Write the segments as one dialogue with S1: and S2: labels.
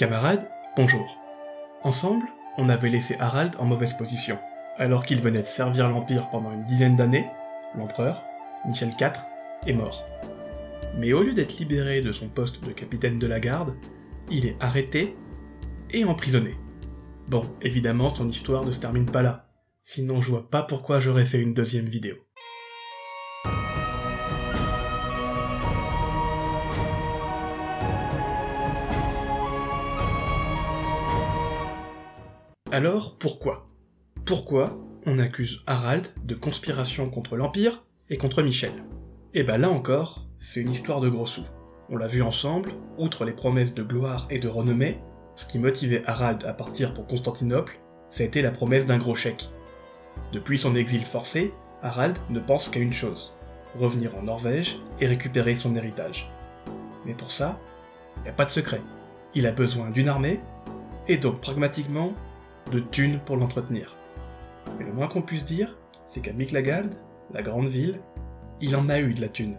S1: Camarades, bonjour. Ensemble, on avait laissé Harald en mauvaise position. Alors qu'il venait de servir l'Empire pendant une dizaine d'années, l'empereur, Michel IV, est mort. Mais au lieu d'être libéré de son poste de capitaine de la garde, il est arrêté et emprisonné. Bon, évidemment, son histoire ne se termine pas là. Sinon, je vois pas pourquoi j'aurais fait une deuxième vidéo. Alors, pourquoi on accuse Harald de conspiration contre l'Empire et contre Michel? Et bah là encore, c'est une histoire de gros sous. On l'a vu ensemble, outre les promesses de gloire et de renommée, ce qui motivait Harald à partir pour Constantinople, ça a été la promesse d'un gros chèque. Depuis son exil forcé, Harald ne pense qu'à une chose, revenir en Norvège et récupérer son héritage. Mais pour ça, y a pas de secret. Il a besoin d'une armée, et donc pragmatiquement, de thunes pour l'entretenir. Mais le moins qu'on puisse dire, c'est qu'à Miklagard, la grande ville, il en a eu de la thune.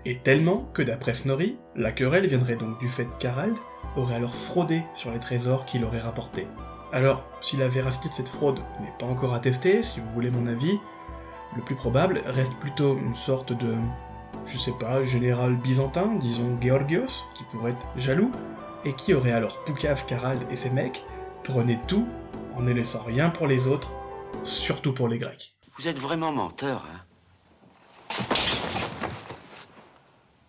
S1: Et tellement que d'après Snorri, la querelle viendrait donc du fait qu'Harald aurait alors fraudé sur les trésors qu'il aurait rapportés. Alors, si la véracité de cette fraude n'est pas encore attestée, si vous voulez mon avis, le plus probable reste plutôt une sorte de, je sais pas, général byzantin, disons Georgios, qui pourrait être jaloux, et qui aurait alors poucave qu'Harald et ses mecs prenaient tout en ne laissant rien pour les autres, surtout pour les Grecs.
S2: Vous êtes vraiment menteur, hein?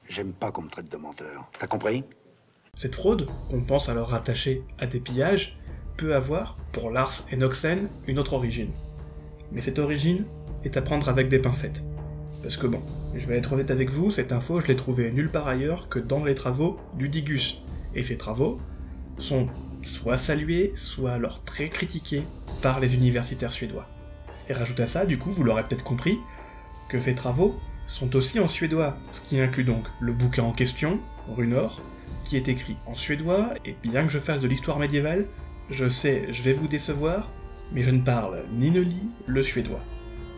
S3: J'aime pas qu'on me traite de menteur. T'as compris?
S1: Cette fraude, qu'on pense alors rattachée à des pillages, peut avoir, pour Lars et Noxen, une autre origine. Mais cette origine est à prendre avec des pincettes. Parce que bon, je vais être honnête avec vous, cette info je l'ai trouvée nulle part ailleurs que dans les travaux du Digus. Et ces travaux sont soit salués, soit alors très critiqués par les universitaires suédois. Et rajoute à ça, du coup, vous l'aurez peut-être compris, que ces travaux sont aussi en suédois, ce qui inclut donc le bouquin en question, Runor, qui est écrit en suédois, et bien que je fasse de l'histoire médiévale, je sais, je vais vous décevoir, mais je ne parle ni ne lis le suédois.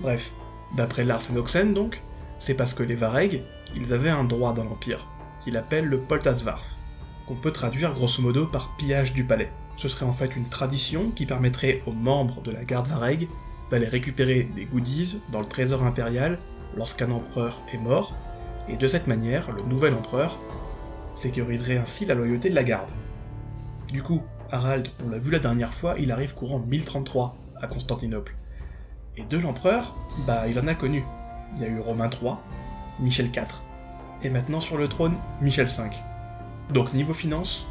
S1: Bref, d'après Lars et Noxen donc, c'est parce que les Vareg, ils avaient un droit dans l'Empire, qu'il appelle le Poltasvarf, qu'on peut traduire grosso modo par pillage du palais. Ce serait en fait une tradition qui permettrait aux membres de la garde Vareg d'aller récupérer des goodies dans le trésor impérial lorsqu'un empereur est mort, et de cette manière, le nouvel empereur sécuriserait ainsi la loyauté de la garde. Du coup, Harald, on l'a vu la dernière fois, il arrive courant 1033 à Constantinople. Et de l'empereur, bah il en a connu. Il y a eu Romain III, Michel IV, et maintenant sur le trône, Michel V. Donc niveau finance,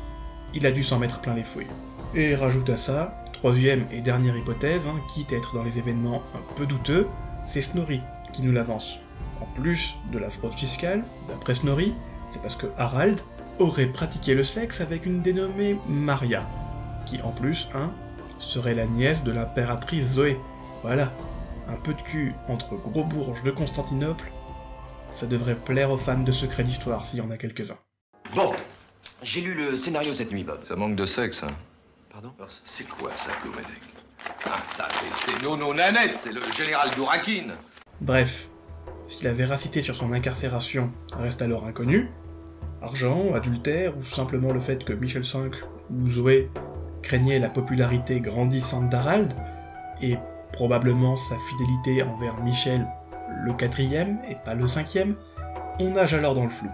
S1: il a dû s'en mettre plein les fouilles. Et rajoute à ça, troisième et dernière hypothèse, quitte à être dans les événements un peu douteux, c'est Snorri qui nous l'avance. En plus de la fraude fiscale, d'après Snorri, c'est parce que Harald aurait pratiqué le sexe avec une dénommée Maria, qui en plus, serait la nièce de l'impératrice Zoé. Voilà, un peu de cul entre gros bourges de Constantinople, ça devrait plaire aux fans de secrets d'histoire s'il y en a quelques-uns.
S4: Bon, j'ai lu le scénario cette nuit, Bob.
S5: Ça manque de sexe, hein.
S4: Pardon?
S5: C'est quoi ça, Cloumedec? Ah, ça, c'est Nono Nanette, c'est le général Dourakine.
S1: Bref, si la véracité sur son incarcération reste alors inconnue, argent, adultère, ou simplement le fait que Michel V ou Zoé craignaient la popularité grandissante d'Harald, et probablement sa fidélité envers Michel le 4e et pas le 5e, on nage alors dans le flou.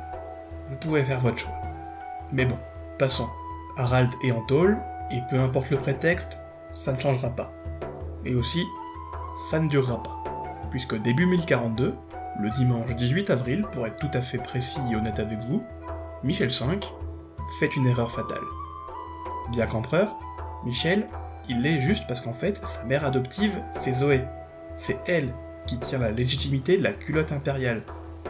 S1: Vous pouvez faire votre choix. Mais bon, passons. Harald est en tôle, et peu importe le prétexte, ça ne changera pas. Et aussi, ça ne durera pas. Puisque début 1042, le dimanche 18 avril, pour être tout à fait précis et honnête avec vous, Michel V fait une erreur fatale. Bien qu'empereur, Michel, il l'est juste parce qu'en fait, sa mère adoptive, c'est Zoé. C'est elle qui tient la légitimité de la culotte impériale.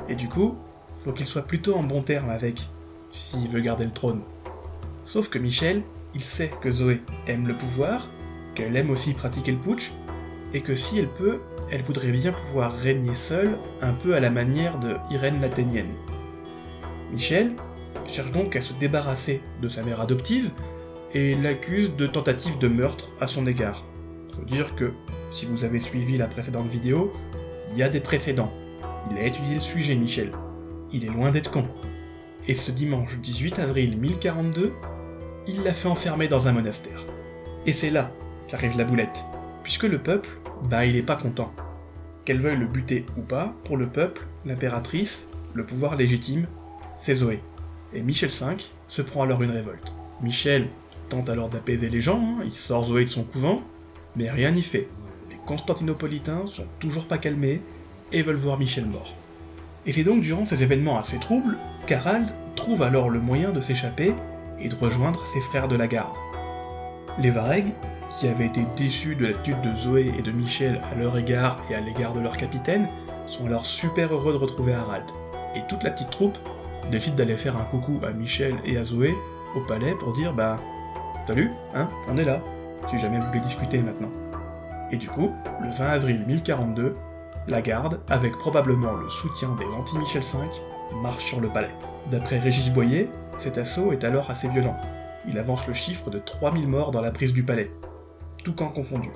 S1: Et du coup, faut qu'il soit plutôt en bon terme avec, s'il veut garder le trône. Sauf que Michel, il sait que Zoé aime le pouvoir, qu'elle aime aussi pratiquer le putsch, et que si elle peut, elle voudrait bien pouvoir régner seule, un peu à la manière de Irène l'Athénienne. Michel cherche donc à se débarrasser de sa mère adoptive, et l'accuse de tentative de meurtre à son égard. Faut dire que, si vous avez suivi la précédente vidéo, il y a des précédents. Il a étudié le sujet, Michel. Il est loin d'être con. Et ce dimanche 18 avril 1042, il la fait enfermer dans un monastère. Et c'est là qu'arrive la boulette, puisque le peuple, il est pas content. Qu'elle veuille le buter ou pas, pour le peuple, l'impératrice, le pouvoir légitime, c'est Zoé. Et Michel V se prend alors une révolte. Michel tente alors d'apaiser les gens, il sort Zoé de son couvent, mais rien n'y fait. Les Constantinopolitains sont toujours pas calmés et veulent voir Michel mort. Et c'est donc durant ces événements assez troubles qu'Harald trouve alors le moyen de s'échapper et de rejoindre ses frères de la garde. Les Vareg, qui avaient été déçus de l'attitude de Zoé et de Michel à leur égard et à l'égard de leur capitaine, sont alors super heureux de retrouver Harald. Et toute la petite troupe décide d'aller faire un coucou à Michel et à Zoé au palais pour dire salut, on est là, si jamais vous voulez discuter maintenant. Et du coup, le 20 avril 1042, la garde, avec probablement le soutien des anti-Michel V, marche sur le palais. D'après Régis Boyer, cet assaut est alors assez violent. Il avance le chiffre de 3000 morts dans la prise du palais, tout camp confondu.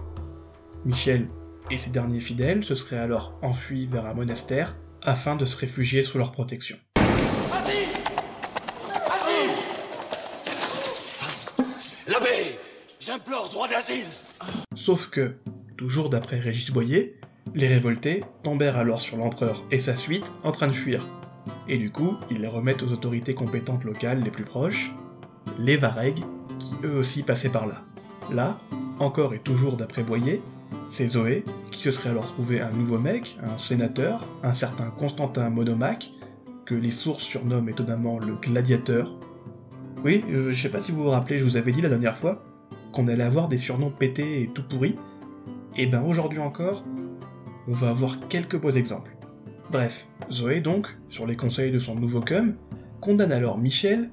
S1: Michel et ses derniers fidèles se seraient alors enfuis vers un monastère afin de se réfugier sous leur protection.
S6: L'abbé, j'implore droit d'asile.
S1: Sauf que, toujours d'après Régis Boyer, les révoltés tombèrent alors sur l'empereur et sa suite en train de fuir. Et du coup, ils les remettent aux autorités compétentes locales les plus proches, les Vareg, qui eux aussi passaient par là. Là, encore et toujours d'après Boyer, c'est Zoé qui se serait alors trouvé un nouveau mec, un sénateur, un certain Constantin Monomaque, que les sources surnomment étonnamment le gladiateur. Oui, je sais pas si vous vous rappelez, je vous avais dit la dernière fois qu'on allait avoir des surnoms pétés et tout pourris, et aujourd'hui encore, on va avoir quelques beaux exemples. Bref, Zoé donc, sur les conseils de son nouveau cum, condamne alors Michel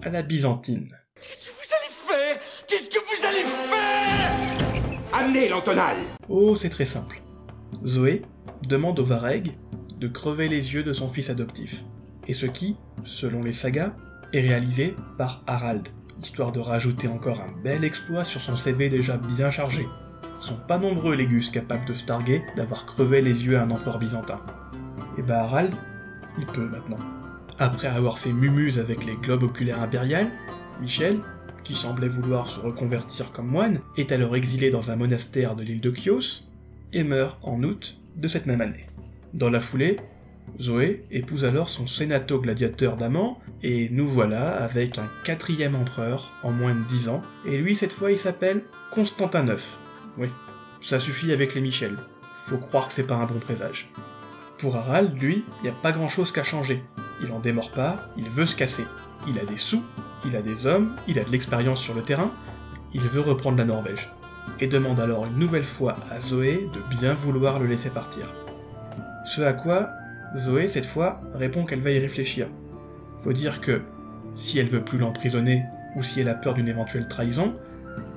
S1: à la byzantine.
S6: Qu'est-ce que vous allez faire? Qu'est-ce que vous allez faire?
S5: Amenez l'entonal!
S1: Oh, c'est très simple. Zoé demande aux Vareg de crever les yeux de son fils adoptif, et ce qui, selon les sagas, est réalisé par Harald, histoire de rajouter encore un bel exploit sur son CV déjà bien chargé. Sont pas nombreux les gus capables de se targuer d'avoir crevé les yeux à un empereur byzantin. Et Harald, il peut maintenant. Après avoir fait mumuse avec les globes oculaires impériales, Michel, qui semblait vouloir se reconvertir comme moine, est alors exilé dans un monastère de l'île de Chios, et meurt en août de cette même année. Dans la foulée, Zoé épouse alors son sénato-gladiateur d'amant, et nous voilà avec un 4e empereur en moins de 10 ans, et lui cette fois il s'appelle Constantin IX. Oui, ça suffit avec les Michel. Faut croire que c'est pas un bon présage. Pour Harald, lui, y a pas grand chose qu'à changer. Il en démord pas, il veut se casser. Il a des sous, il a des hommes, il a de l'expérience sur le terrain, il veut reprendre la Norvège. Et demande alors une nouvelle fois à Zoé de bien vouloir le laisser partir. Ce à quoi, Zoé, cette fois, répond qu'elle va y réfléchir. Faut dire que, si elle veut plus l'emprisonner, ou si elle a peur d'une éventuelle trahison,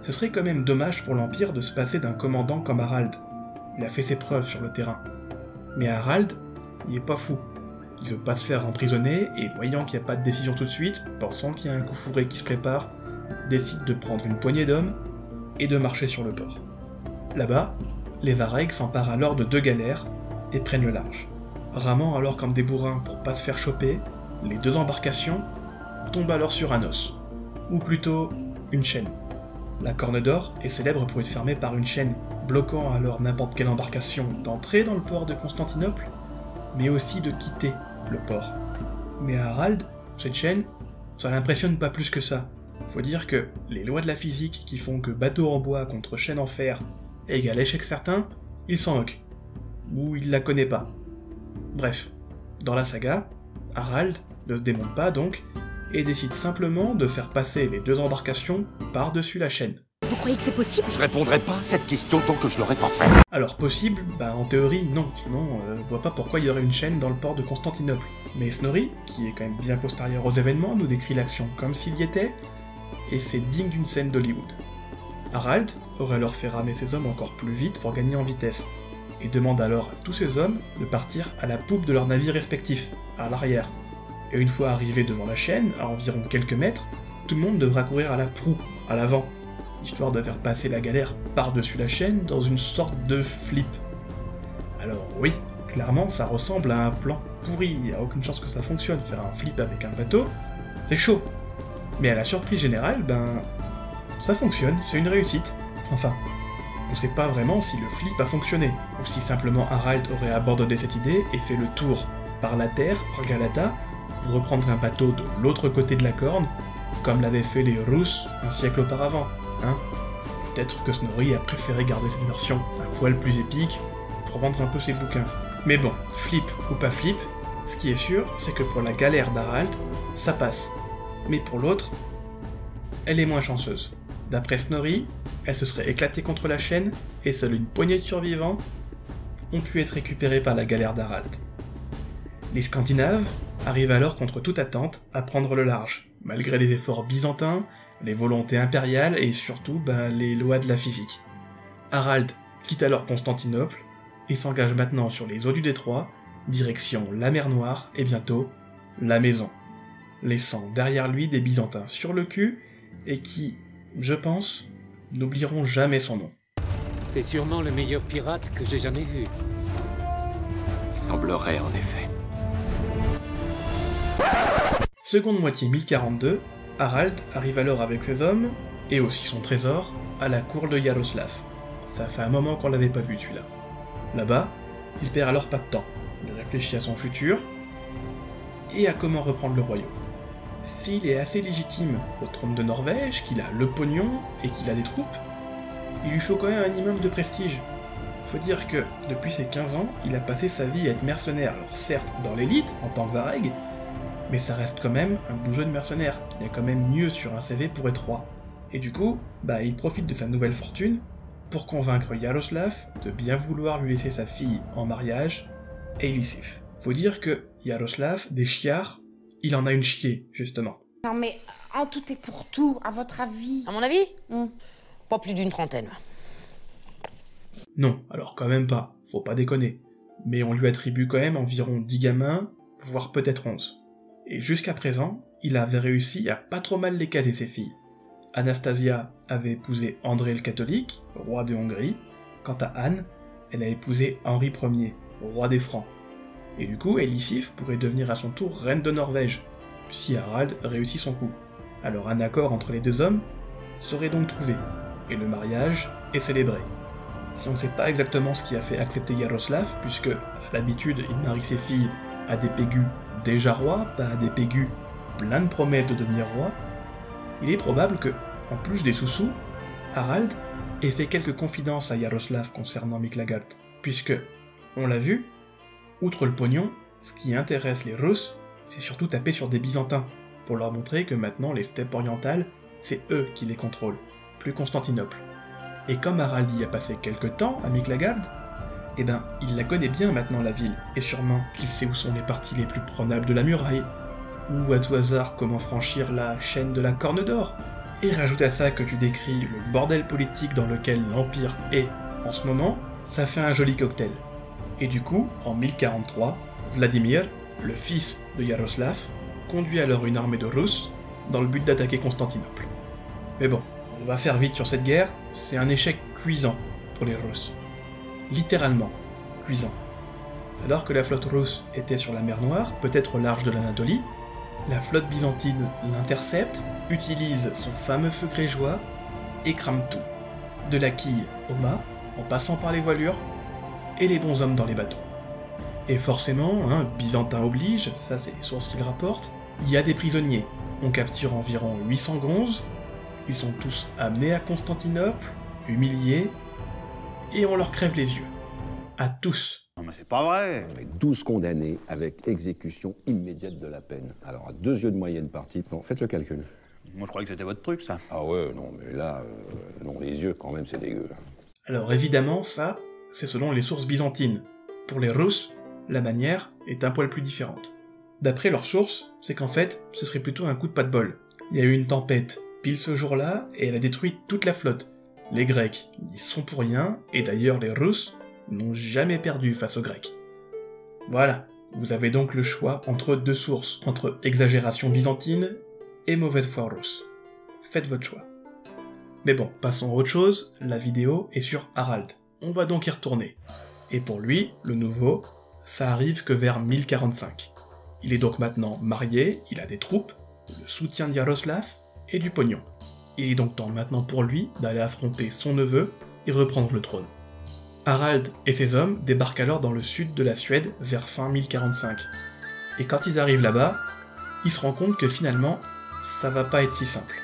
S1: ce serait quand même dommage pour l'Empire de se passer d'un commandant comme Harald. Il a fait ses preuves sur le terrain. Mais Harald, il est pas fou. Il veut pas se faire emprisonner, et voyant qu'il n'y a pas de décision tout de suite, pensant qu'il y a un coup fourré qui se prépare, décide de prendre une poignée d'hommes et de marcher sur le port. Là-bas, les Vareg s'emparent alors de 2 galères et prennent le large. Ramant alors comme des bourrins pour pas se faire choper, les 2 embarcations tombent alors sur un os, ou plutôt une chaîne. La Corne d'Or est célèbre pour être fermée par une chaîne, bloquant alors n'importe quelle embarcation d'entrer dans le port de Constantinople, mais aussi de quitter le port. Mais à Harald, cette chaîne, ça l'impressionne pas plus que ça. Faut dire que les lois de la physique qui font que bateau en bois contre chaîne en fer égale échec certain, il s'en moque. Ou il la connaît pas. Bref, dans la saga, Harald ne se démonte pas donc, et décide simplement de faire passer les 2 embarcations par-dessus la chaîne.
S7: Vous croyez que c'est possible?
S6: Je répondrai pas à cette question tant que je l'aurai pas fait.
S1: Alors possible, en théorie non, sinon je vois pas pourquoi il y aurait une chaîne dans le port de Constantinople. Mais Snorri, qui est quand même bien postérieur aux événements, nous décrit l'action comme s'il y était, et c'est digne d'une scène d'Hollywood. Harald aurait alors fait ramer ses hommes encore plus vite pour gagner en vitesse, et demande alors à tous ses hommes de partir à la poupe de leurs navires respectifs, à l'arrière. Et une fois arrivé devant la chaîne, à environ quelques mètres, tout le monde devra courir à la proue, à l'avant, histoire de faire passer la galère par-dessus la chaîne dans une sorte de flip. Alors oui, clairement ça ressemble à un plan pourri, il n'y a aucune chance que ça fonctionne, faire un flip avec un bateau, c'est chaud. Mais à la surprise générale, ça fonctionne, c'est une réussite. Enfin, on sait pas vraiment si le flip a fonctionné, ou si simplement Harald aurait abandonné cette idée et fait le tour par la terre, par Galata, pour reprendre un bateau de l'autre côté de la Corne, comme l'avaient fait les Russes un siècle auparavant, hein. Peut-être que Snorri a préféré garder cette version un poil plus épique, pour vendre un peu ses bouquins. Mais bon, flip ou pas flip, ce qui est sûr, c'est que pour la galère d'Harald, ça passe. Mais pour l'autre, elle est moins chanceuse. D'après Snorri, elle se serait éclatée contre la chaîne, et seule une poignée de survivants ont pu être récupérés par la galère d'Harald. Les Scandinaves arrivent alors contre toute attente à prendre le large, malgré les efforts byzantins, les volontés impériales et surtout les lois de la physique. Harald quitte alors Constantinople et s'engage maintenant sur les eaux du détroit, direction la mer Noire et bientôt la maison, laissant derrière lui des Byzantins sur le cul et qui, je pense, n'oublieront jamais son nom.
S7: C'est sûrement le meilleur pirate que j'ai jamais vu.
S5: Il semblerait en effet.
S1: Seconde moitié 1042, Harald arrive alors avec ses hommes, et aussi son trésor, à la cour de Yaroslav. Ça fait un moment qu'on l'avait pas vu celui-là. Là-bas, il perd alors pas de temps. Il réfléchit à son futur, et à comment reprendre le royaume. S'il est assez légitime au trône de Norvège, qu'il a le pognon, et qu'il a des troupes, il lui faut quand même un minimum de prestige. Faut dire que, depuis ses 15 ans, il a passé sa vie à être mercenaire, alors certes dans l'élite, en tant que Vareg, mais ça reste quand même un bourgeois de mercenaire. Il y a quand même mieux sur un CV pour être roi. Et du coup, il profite de sa nouvelle fortune pour convaincre Yaroslav de bien vouloir lui laisser sa fille en mariage, Elisif. Faut dire que Yaroslav, des chiards, il en a une chier, justement.
S8: Non mais, en tout et pour tout, à votre avis?
S9: À mon avis, pas plus d'une trentaine.
S1: Non, alors quand même pas, faut pas déconner. Mais on lui attribue quand même environ 10 gamins, voire peut-être 11. Et jusqu'à présent, il avait réussi à pas trop mal les caser ses filles. Anastasia avait épousé André le catholique, roi de Hongrie, quant à Anne, elle a épousé Henri Ier, roi des Francs. Et du coup, Elisif pourrait devenir à son tour reine de Norvège, si Harald réussit son coup. Alors un accord entre les deux hommes serait donc trouvé, et le mariage est célébré. Si on ne sait pas exactement ce qui a fait accepter Yaroslav, puisque, à l'habitude, il marie ses filles à des pégus déjà rois, pas à des pégus plein de promesses de devenir roi, il est probable que, en plus des sous-sous, Harald ait fait quelques confidences à Yaroslav concernant Miklagard, puisque, on l'a vu, outre le pognon, ce qui intéresse les Russes, c'est surtout taper sur des Byzantins, pour leur montrer que maintenant les steppes orientales, c'est eux qui les contrôlent, plus Constantinople. Et comme Harald y a passé quelques temps à Miklagard, il la connaît bien maintenant la ville, et sûrement qu'il sait où sont les parties les plus prenables de la muraille, ou à tout hasard comment franchir la chaîne de la Corne d'Or. Et rajoute à ça que tu décris le bordel politique dans lequel l'Empire est en ce moment, ça fait un joli cocktail. Et du coup, en 1043, Vladimir, le fils de Yaroslav, conduit alors une armée de Russes dans le but d'attaquer Constantinople. Mais bon, on va faire vite sur cette guerre, c'est un échec cuisant pour les Russes. Littéralement cuisant. Alors que la flotte russe était sur la mer Noire, peut-être au large de l'Anatolie, la flotte byzantine l'intercepte, utilise son fameux feu grégeois et crame tout. De la quille au mât, en passant par les voilures, et les bons hommes dans les bateaux. Et forcément, Byzantin oblige, ça c'est les sources qu'il rapporte, il y a des prisonniers. On capture environ 800 gonzes, ils sont tous amenés à Constantinople, humiliés, et on leur crève les yeux. À tous.
S3: Non mais c'est pas vrai.
S10: Avec 12 condamnés avec exécution immédiate de la peine. Alors à 2 yeux de moyenne partie, bon, faites le calcul.
S3: Moi je croyais que c'était votre truc ça.
S10: Ah ouais, non mais là, non les yeux quand même c'est dégueu.
S1: Alors évidemment ça, c'est selon les sources byzantines. Pour les Russes, la manière est un poil plus différente. D'après leurs sources, c'est qu'en fait, ce serait plutôt un coup de pas de bol. Il y a eu une tempête pile ce jour-là, et elle a détruit toute la flotte. Les Grecs n'y sont pour rien, et d'ailleurs les Russes n'ont jamais perdu face aux Grecs. Voilà, vous avez donc le choix entre deux sources, entre exagération byzantine et mauvaise foi russe. Faites votre choix. Mais bon, passons à autre chose, la vidéo est sur Harald. On va donc y retourner. Et pour lui, le nouveau, ça arrive que vers 1045. Il est donc maintenant marié, il a des troupes, le soutien de Yaroslav, et du pognon. Il est donc temps maintenant pour lui d'aller affronter son neveu et reprendre le trône. Harald et ses hommes débarquent alors dans le sud de la Suède vers fin 1045. Et quand ils arrivent là-bas, ils se rendent compte que finalement, ça va pas être si simple.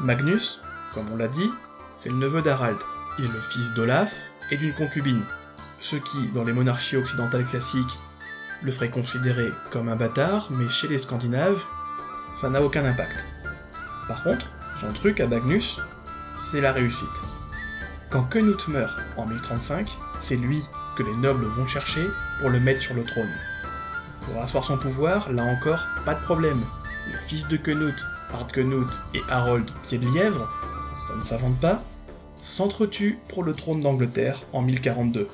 S1: Magnus, comme on l'a dit, c'est le neveu d'Harald. Il est le fils d'Olaf et d'une concubine, ce qui, dans les monarchies occidentales classiques, le ferait considérer comme un bâtard, mais chez les Scandinaves, ça n'a aucun impact. Par contre, son truc à Magnus, c'est la réussite. Quand Canute meurt en 1035, c'est lui que les nobles vont chercher pour le mettre sur le trône. Pour asseoir son pouvoir, là encore, pas de problème. Les fils de Canute, Hardcanute et Harold Pied de Lièvre, ça ne s'invente pas, s'entretuent pour le trône d'Angleterre en 1042,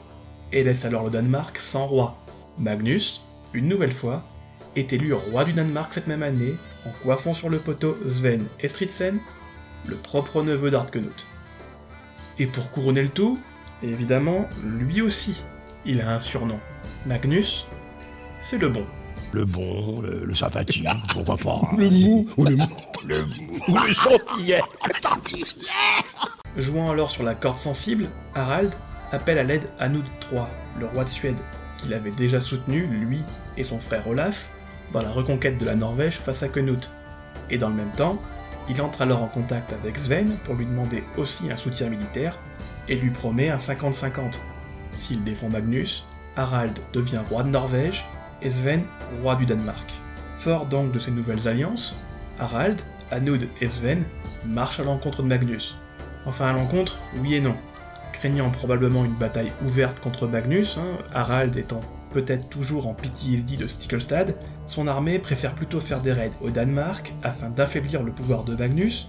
S1: et laissent alors le Danemark sans roi. Magnus, une nouvelle fois, est élu roi du Danemark cette même année, en coiffant sur le poteau Sven Estridsen, le propre neveu d'Hardcanute. Et pour couronner le tout, évidemment, lui aussi, il a un surnom. Magnus, c'est le bon.
S11: Le bon, le sympathique, pourquoi pas. Le mou, le gentillet.
S1: Jouant alors sur la corde sensible, Harald appelle à l'aide Hanude III, le roi de Suède, qu'il avait déjà soutenu, lui et son frère Olaf, dans la reconquête de la Norvège face à Canute. Et dans le même temps, il entre alors en contact avec Sven pour lui demander aussi un soutien militaire, et lui promet un 50-50. S'il défend Magnus, Harald devient roi de Norvège, et Sven roi du Danemark. Fort donc de ces nouvelles alliances, Harald, Hanude et Sven marchent à l'encontre de Magnus. Enfin à l'encontre, oui et non. Craignant probablement une bataille ouverte contre Magnus, Harald étant peut-être toujours en PTSD de Stiklestad, son armée préfère plutôt faire des raids au Danemark afin d'affaiblir le pouvoir de Magnus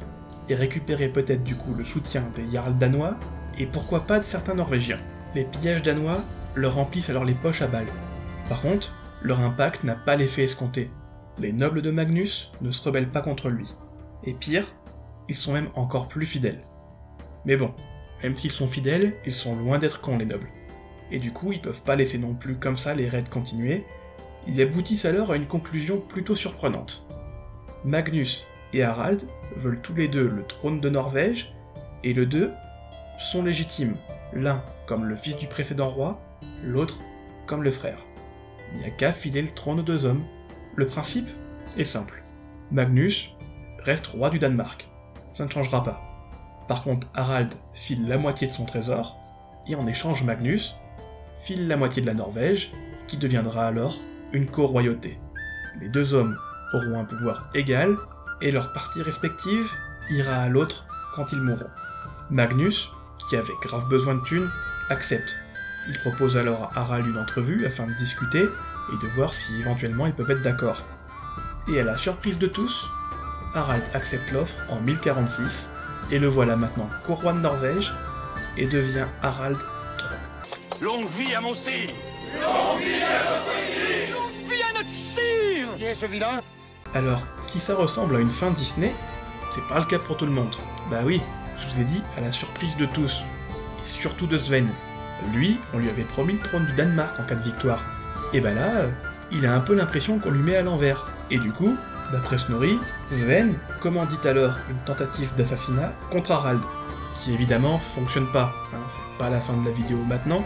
S1: et récupérer peut-être du coup le soutien des Jarls danois et pourquoi pas de certains Norvégiens. Les pillages danois leur remplissent alors les poches à balles. Par contre, leur impact n'a pas l'effet escompté. Les nobles de Magnus ne se rebellent pas contre lui. Et pire, ils sont même encore plus fidèles. Mais bon, même s'ils sont fidèles, ils sont loin d'être cons les nobles. Et du coup, ils peuvent pas laisser non plus comme ça les raids continuer. Ils aboutissent alors à une conclusion plutôt surprenante. Magnus et Harald veulent tous les deux le trône de Norvège, et les deux sont légitimes, l'un comme le fils du précédent roi, l'autre comme le frère. Il n'y a qu'à filer le trône aux deux hommes. Le principe est simple. Magnus reste roi du Danemark. Ça ne changera pas. Par contre, Harald file la moitié de son trésor, et en échange Magnus file la moitié de la Norvège, qui deviendra alors une co-royauté. Les deux hommes auront un pouvoir égal, et leur partie respective ira à l'autre quand ils mourront. Magnus, qui avait grave besoin de thunes, accepte. Il propose alors à Harald une entrevue afin de discuter et de voir si éventuellement ils peuvent être d'accord. Et à la surprise de tous, Harald accepte l'offre en 1046, et le voilà maintenant co-roi de Norvège, et devient Harald III.
S6: Longue vie à mon sire! Longue vie à notre sire! Longue vie à notre sire!
S11: Qui est ce vilain?
S1: Alors, si ça ressemble à une fin Disney, c'est pas le cas pour tout le monde. Bah oui, je vous ai dit, à la surprise de tous, et surtout de Sven. Lui, on lui avait promis le trône du Danemark en cas de victoire. Et bah là, il a un peu l'impression qu'on lui met à l'envers. Et du coup, d'après Snorri, Sven commandite alors une tentative d'assassinat contre Harald, qui évidemment fonctionne pas, c'est pas la fin de la vidéo maintenant,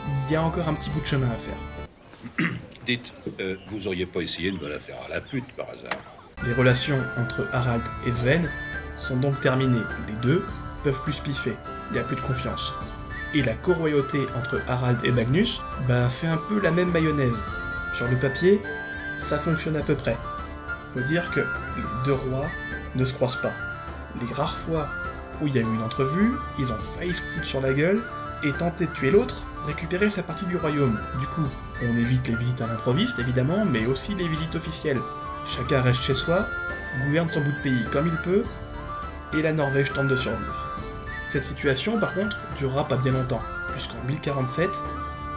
S1: il y a encore un petit bout de chemin à faire.
S10: Dites, vous auriez pas essayé de me la faire à la pute par hasard?
S1: Les relations entre Harald et Sven sont donc terminées, les deux peuvent plus piffer, il n'y a plus de confiance. Et la co-royauté entre Harald et Magnus, c'est un peu la même mayonnaise. Sur le papier, ça fonctionne à peu près. Faut dire que les deux rois ne se croisent pas. Les rares fois où il y a eu une entrevue, ils ont failli se foutre sur la gueule et tenter de tuer l'autre, récupérer sa partie du royaume. Du coup, on évite les visites à l'improviste évidemment, mais aussi les visites officielles. Chacun reste chez soi, gouverne son bout de pays comme il peut, et la Norvège tente de survivre. Cette situation, par contre, durera pas bien longtemps, puisqu'en 1047,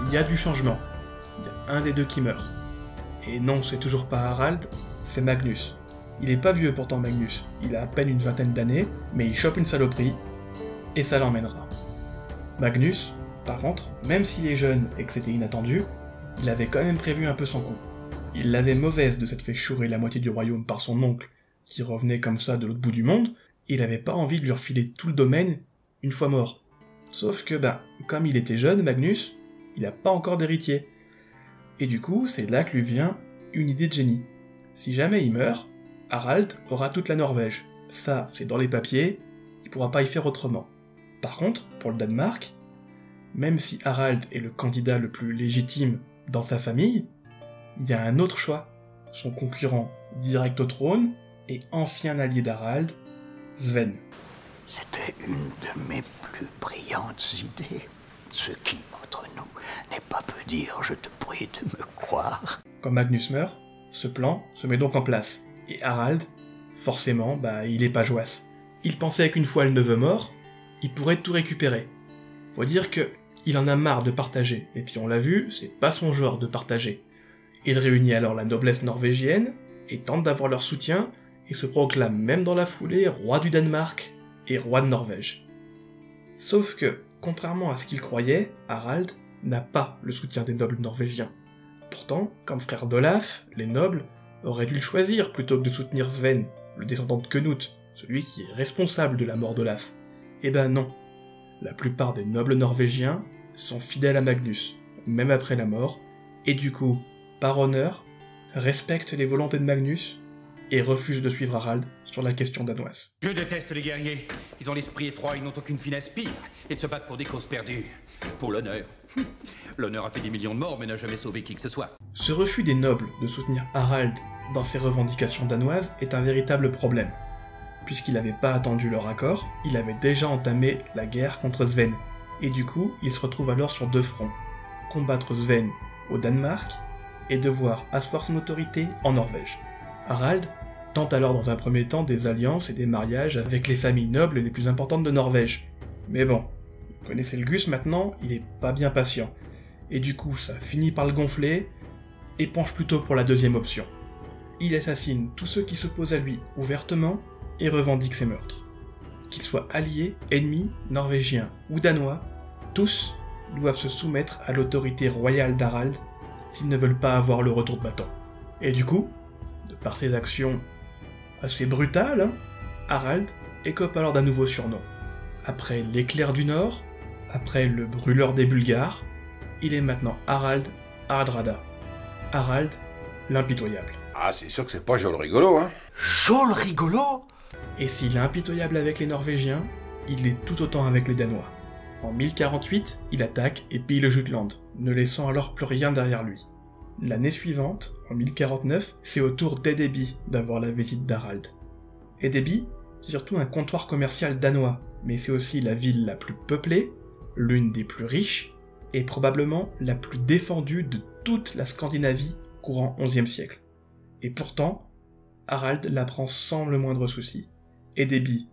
S1: il y a du changement. Il y a un des deux qui meurt. Et non, c'est toujours pas Harald, c'est Magnus. Il est pas vieux pourtant Magnus, il a à peine une vingtaine d'années, mais il chope une saloperie, et ça l'emmènera. Magnus, par contre, même s'il est jeune et que c'était inattendu, il avait quand même prévu un peu son coup. Il l'avait mauvaise de s'être fait chourer la moitié du royaume par son oncle, qui revenait comme ça de l'autre bout du monde, il avait pas envie de lui refiler tout le domaine une fois mort. Sauf que, comme il était jeune, Magnus, il n'a pas encore d'héritier. Et du coup, c'est là que lui vient une idée de génie. Si jamais il meurt, Harald aura toute la Norvège. Ça, c'est dans les papiers, il pourra pas y faire autrement. Par contre, pour le Danemark, même si Harald est le candidat le plus légitime dans sa famille, il y a un autre choix. Son concurrent direct au trône et ancien allié d'Harald, Sven.
S11: C'était une de mes plus brillantes idées. Ce qui, entre nous, n'est pas peu dire, je te prie de me croire.
S1: Quand Magnus meurt, ce plan se met donc en place. Et Harald, forcément, il est pas joasse. Il pensait qu'une fois le neveu mort, il pourrait tout récupérer. Faut dire que il en a marre de partager, et puis on l'a vu, c'est pas son genre de partager. Il réunit alors la noblesse norvégienne, et tente d'avoir leur soutien, et se proclame même dans la foulée roi du Danemark et roi de Norvège. Sauf que, contrairement à ce qu'il croyait, Harald n'a pas le soutien des nobles norvégiens. Pourtant, comme frère d'Olaf, les nobles auraient dû le choisir plutôt que de soutenir Sven, le descendant de Knut, celui qui est responsable de la mort d'Olaf. Eh ben non. La plupart des nobles norvégiens sont fidèles à Magnus, même après la mort, et du coup, par honneur, respectent les volontés de Magnus et refusent de suivre Harald sur la question danoise.
S12: Je déteste les guerriers. Ils ont l'esprit étroit, ils n'ont aucune finesse. Pire, ils se battent pour des causes perdues. Pour l'honneur. L'honneur a fait des millions de morts, mais n'a jamais sauvé qui que ce soit.
S1: Ce refus des nobles de soutenir Harald dans ses revendications danoises est un véritable problème. Puisqu'il n'avait pas attendu leur accord, il avait déjà entamé la guerre contre Sven, et du coup, il se retrouve alors sur deux fronts. Combattre Sven au Danemark, et devoir asseoir son autorité en Norvège. Harald tente alors dans un premier temps des alliances et des mariages avec les familles nobles les plus importantes de Norvège. Mais bon, vous connaissez le Gus maintenant, il est pas bien patient. Et du coup, ça finit par le gonfler, et penche plutôt pour la deuxième option. Il assassine tous ceux qui s'opposent à lui ouvertement, et revendique ses meurtres. Qu'ils soient alliés, ennemis, norvégiens ou danois, tous doivent se soumettre à l'autorité royale d'Harald s'ils ne veulent pas avoir le retour de bâton. Et du coup, de par ses actions assez brutales, Harald écope alors d'un nouveau surnom. Après l'éclair du Nord, après le brûleur des Bulgares, il est maintenant Harald Hardrada. Harald l'impitoyable.
S3: Ah, c'est sûr que c'est pas Jol rigolo, hein.
S6: Jol rigolo?
S1: Et s'il est impitoyable avec les Norvégiens, il l'est tout autant avec les Danois. En 1048, il attaque et pille le Jutland, ne laissant alors plus rien derrière lui. L'année suivante, en 1049, c'est au tour d'Edeby d'avoir la visite d'Harald. Edeby, c'est surtout un comptoir commercial danois, mais c'est aussi la ville la plus peuplée, l'une des plus riches, et probablement la plus défendue de toute la Scandinavie courant XIe siècle. Et pourtant, Harald la prend sans le moindre souci. Edeby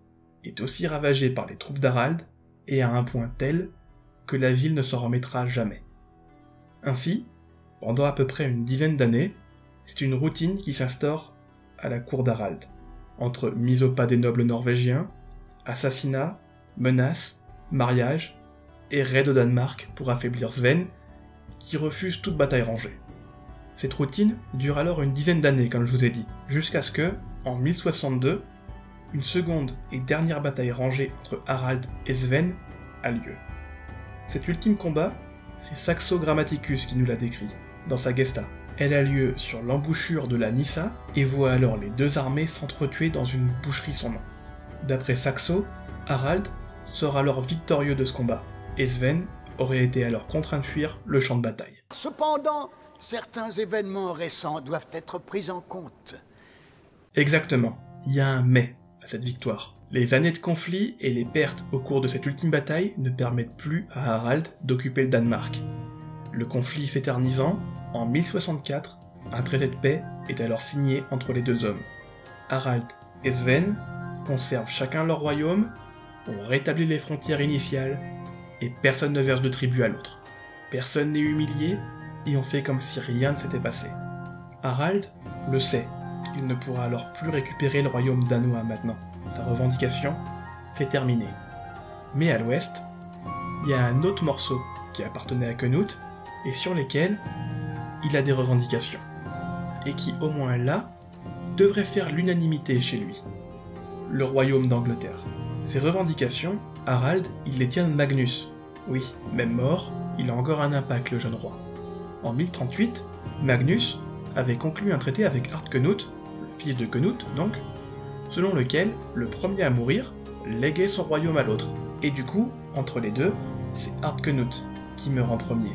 S1: est aussi ravagée par les troupes d'Harald, et à un point tel que la ville ne s'en remettra jamais. Ainsi, pendant à peu près une dizaine d'années, c'est une routine qui s'instaure à la cour d'Harald, entre mise au pas des nobles norvégiens, assassinats, menaces, mariages, et raid au Danemark pour affaiblir Sven, qui refuse toute bataille rangée. Cette routine dure alors une dizaine d'années, comme je vous ai dit, jusqu'à ce que, en 1062, une seconde et dernière bataille rangée entre Harald et Sven a lieu. Cet ultime combat, c'est Saxo Grammaticus qui nous l'a décrit, dans sa Gesta. Elle a lieu sur l'embouchure de la Nissa, et voit alors les deux armées s'entretuer dans une boucherie sans nom. D'après Saxo, Harald sort alors victorieux de ce combat, et Sven aurait été alors contraint de fuir le champ de bataille.
S11: Cependant, certains événements récents doivent être pris en compte.
S1: Exactement, il y a un mais à cette victoire. Les années de conflit et les pertes au cours de cette ultime bataille ne permettent plus à Harald d'occuper le Danemark. Le conflit s'éternisant, en 1064, un traité de paix est alors signé entre les deux hommes. Harald et Sven conservent chacun leur royaume, ont rétabli les frontières initiales, et personne ne verse de tribut à l'autre. Personne n'est humilié, et on fait comme si rien ne s'était passé. Harald le sait, il ne pourra alors plus récupérer le royaume danois maintenant. Sa revendication, c'est terminé. Mais à l'ouest, il y a un autre morceau qui appartenait à Knut, et sur lesquels il a des revendications. Et qui, au moins là, devrait faire l'unanimité chez lui. Le royaume d'Angleterre. Ses revendications, Harald, il les tient de Magnus. Oui, même mort, il a encore un impact, le jeune roi. En 1038, Magnus avait conclu un traité avec Hardknut, le fils de Knut donc, selon lequel le premier à mourir léguait son royaume à l'autre. Et du coup, entre les deux, c'est Hardknut qui meurt en premier.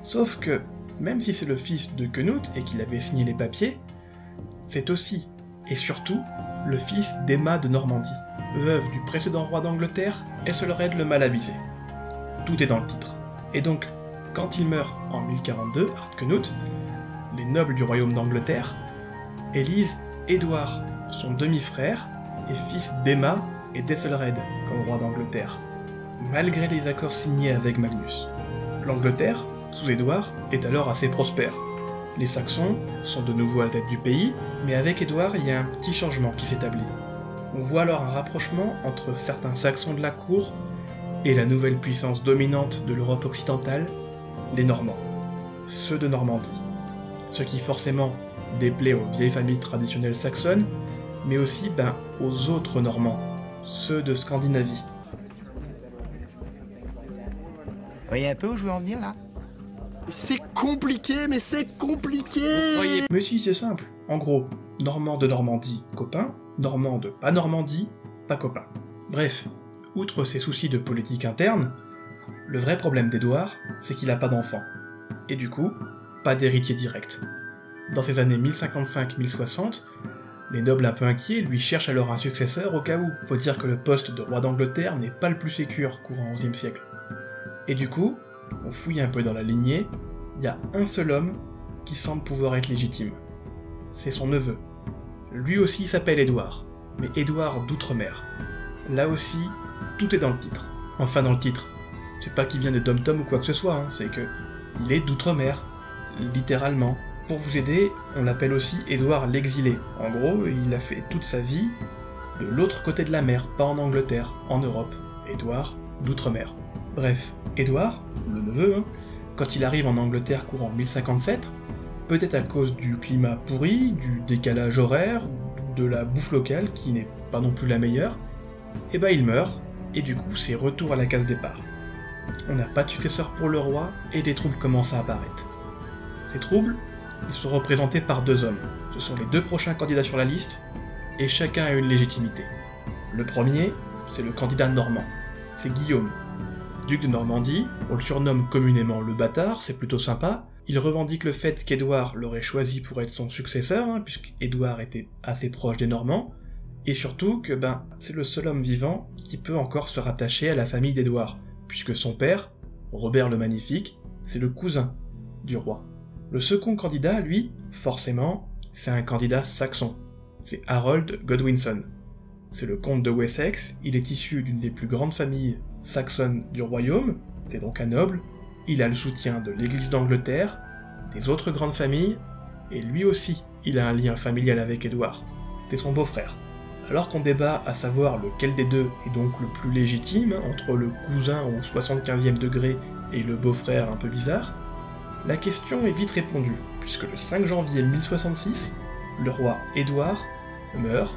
S1: Sauf que, même si c'est le fils de Knut et qu'il avait signé les papiers, c'est aussi, et surtout, le fils d'Emma de Normandie, veuve du précédent roi d'Angleterre, Ethelred le Malavisé. Tout est dans le titre. Et donc, quand il meurt en 1042, Hardknut, les nobles du royaume d'Angleterre élisent Édouard, son demi-frère, et fils d'Emma et d'Ethelred comme roi d'Angleterre, malgré les accords signés avec Magnus. L'Angleterre, sous Édouard, est alors assez prospère. Les Saxons sont de nouveau à la tête du pays, mais avec Édouard, il y a un petit changement qui s'établit. On voit alors un rapprochement entre certains Saxons de la cour et la nouvelle puissance dominante de l'Europe occidentale, les Normands, ceux de Normandie. Ce qui forcément déplaît aux vieilles familles traditionnelles saxonnes, mais aussi aux autres Normands, ceux de Scandinavie.
S13: Vous voyez un peu où je veux en venir là?
S14: C'est compliqué, mais c'est compliqué.
S1: Mais si, c'est simple. En gros, Normand de Normandie, copain, Normand de pas Normandie, pas copain. Bref, outre ses soucis de politique interne, le vrai problème d'Édouard, c'est qu'il a pas d'enfant. Et du coup, pas d'héritier direct. Dans ces années 1055-1060, les nobles un peu inquiets lui cherchent alors un successeur au cas où. Faut dire que le poste de roi d'Angleterre n'est pas le plus sécure courant XIe siècle. Et du coup, on fouille un peu dans la lignée, il y a un seul homme qui semble pouvoir être légitime. C'est son neveu. Lui aussi s'appelle Édouard, mais Édouard d'Outre-mer. Là aussi, tout est dans le titre. Enfin dans le titre. C'est pas qu'il vient de Dom-Tom ou quoi que ce soit, c'est que il est d'Outre-mer, littéralement. Pour vous aider, on l'appelle aussi Édouard l'exilé. En gros, il a fait toute sa vie de l'autre côté de la mer, pas en Angleterre, en Europe. Édouard d'Outre-mer. Bref, Édouard, le neveu, quand il arrive en Angleterre courant 1057, peut-être à cause du climat pourri, du décalage horaire, de la bouffe locale qui n'est pas non plus la meilleure, il meurt, et du coup c'est retour à la case départ. On n'a pas de successeur pour le roi, et des troubles commencent à apparaître. Ces troubles, ils sont représentés par deux hommes. Ce sont les deux prochains candidats sur la liste, et chacun a une légitimité. Le premier, c'est le candidat normand. C'est Guillaume. Duc de Normandie, on le surnomme communément le bâtard, c'est plutôt sympa. Il revendique le fait qu'Édouard l'aurait choisi pour être son successeur, puisqu'Édouard était assez proche des Normands, et surtout que c'est le seul homme vivant qui peut encore se rattacher à la famille d'Édouard, puisque son père, Robert le Magnifique, c'est le cousin du roi. Le second candidat, lui, forcément, c'est un candidat saxon. C'est Harold Godwinson. C'est le comte de Wessex, il est issu d'une des plus grandes familles saxonnes du royaume, c'est donc un noble, il a le soutien de l'église d'Angleterre, des autres grandes familles, et lui aussi, il a un lien familial avec Édouard. C'est son beau-frère. Alors qu'on débat à savoir lequel des deux est donc le plus légitime, entre le cousin au 75e degré et le beau-frère un peu bizarre, la question est vite répondue, puisque le 5 janvier 1066, le roi Édouard meurt,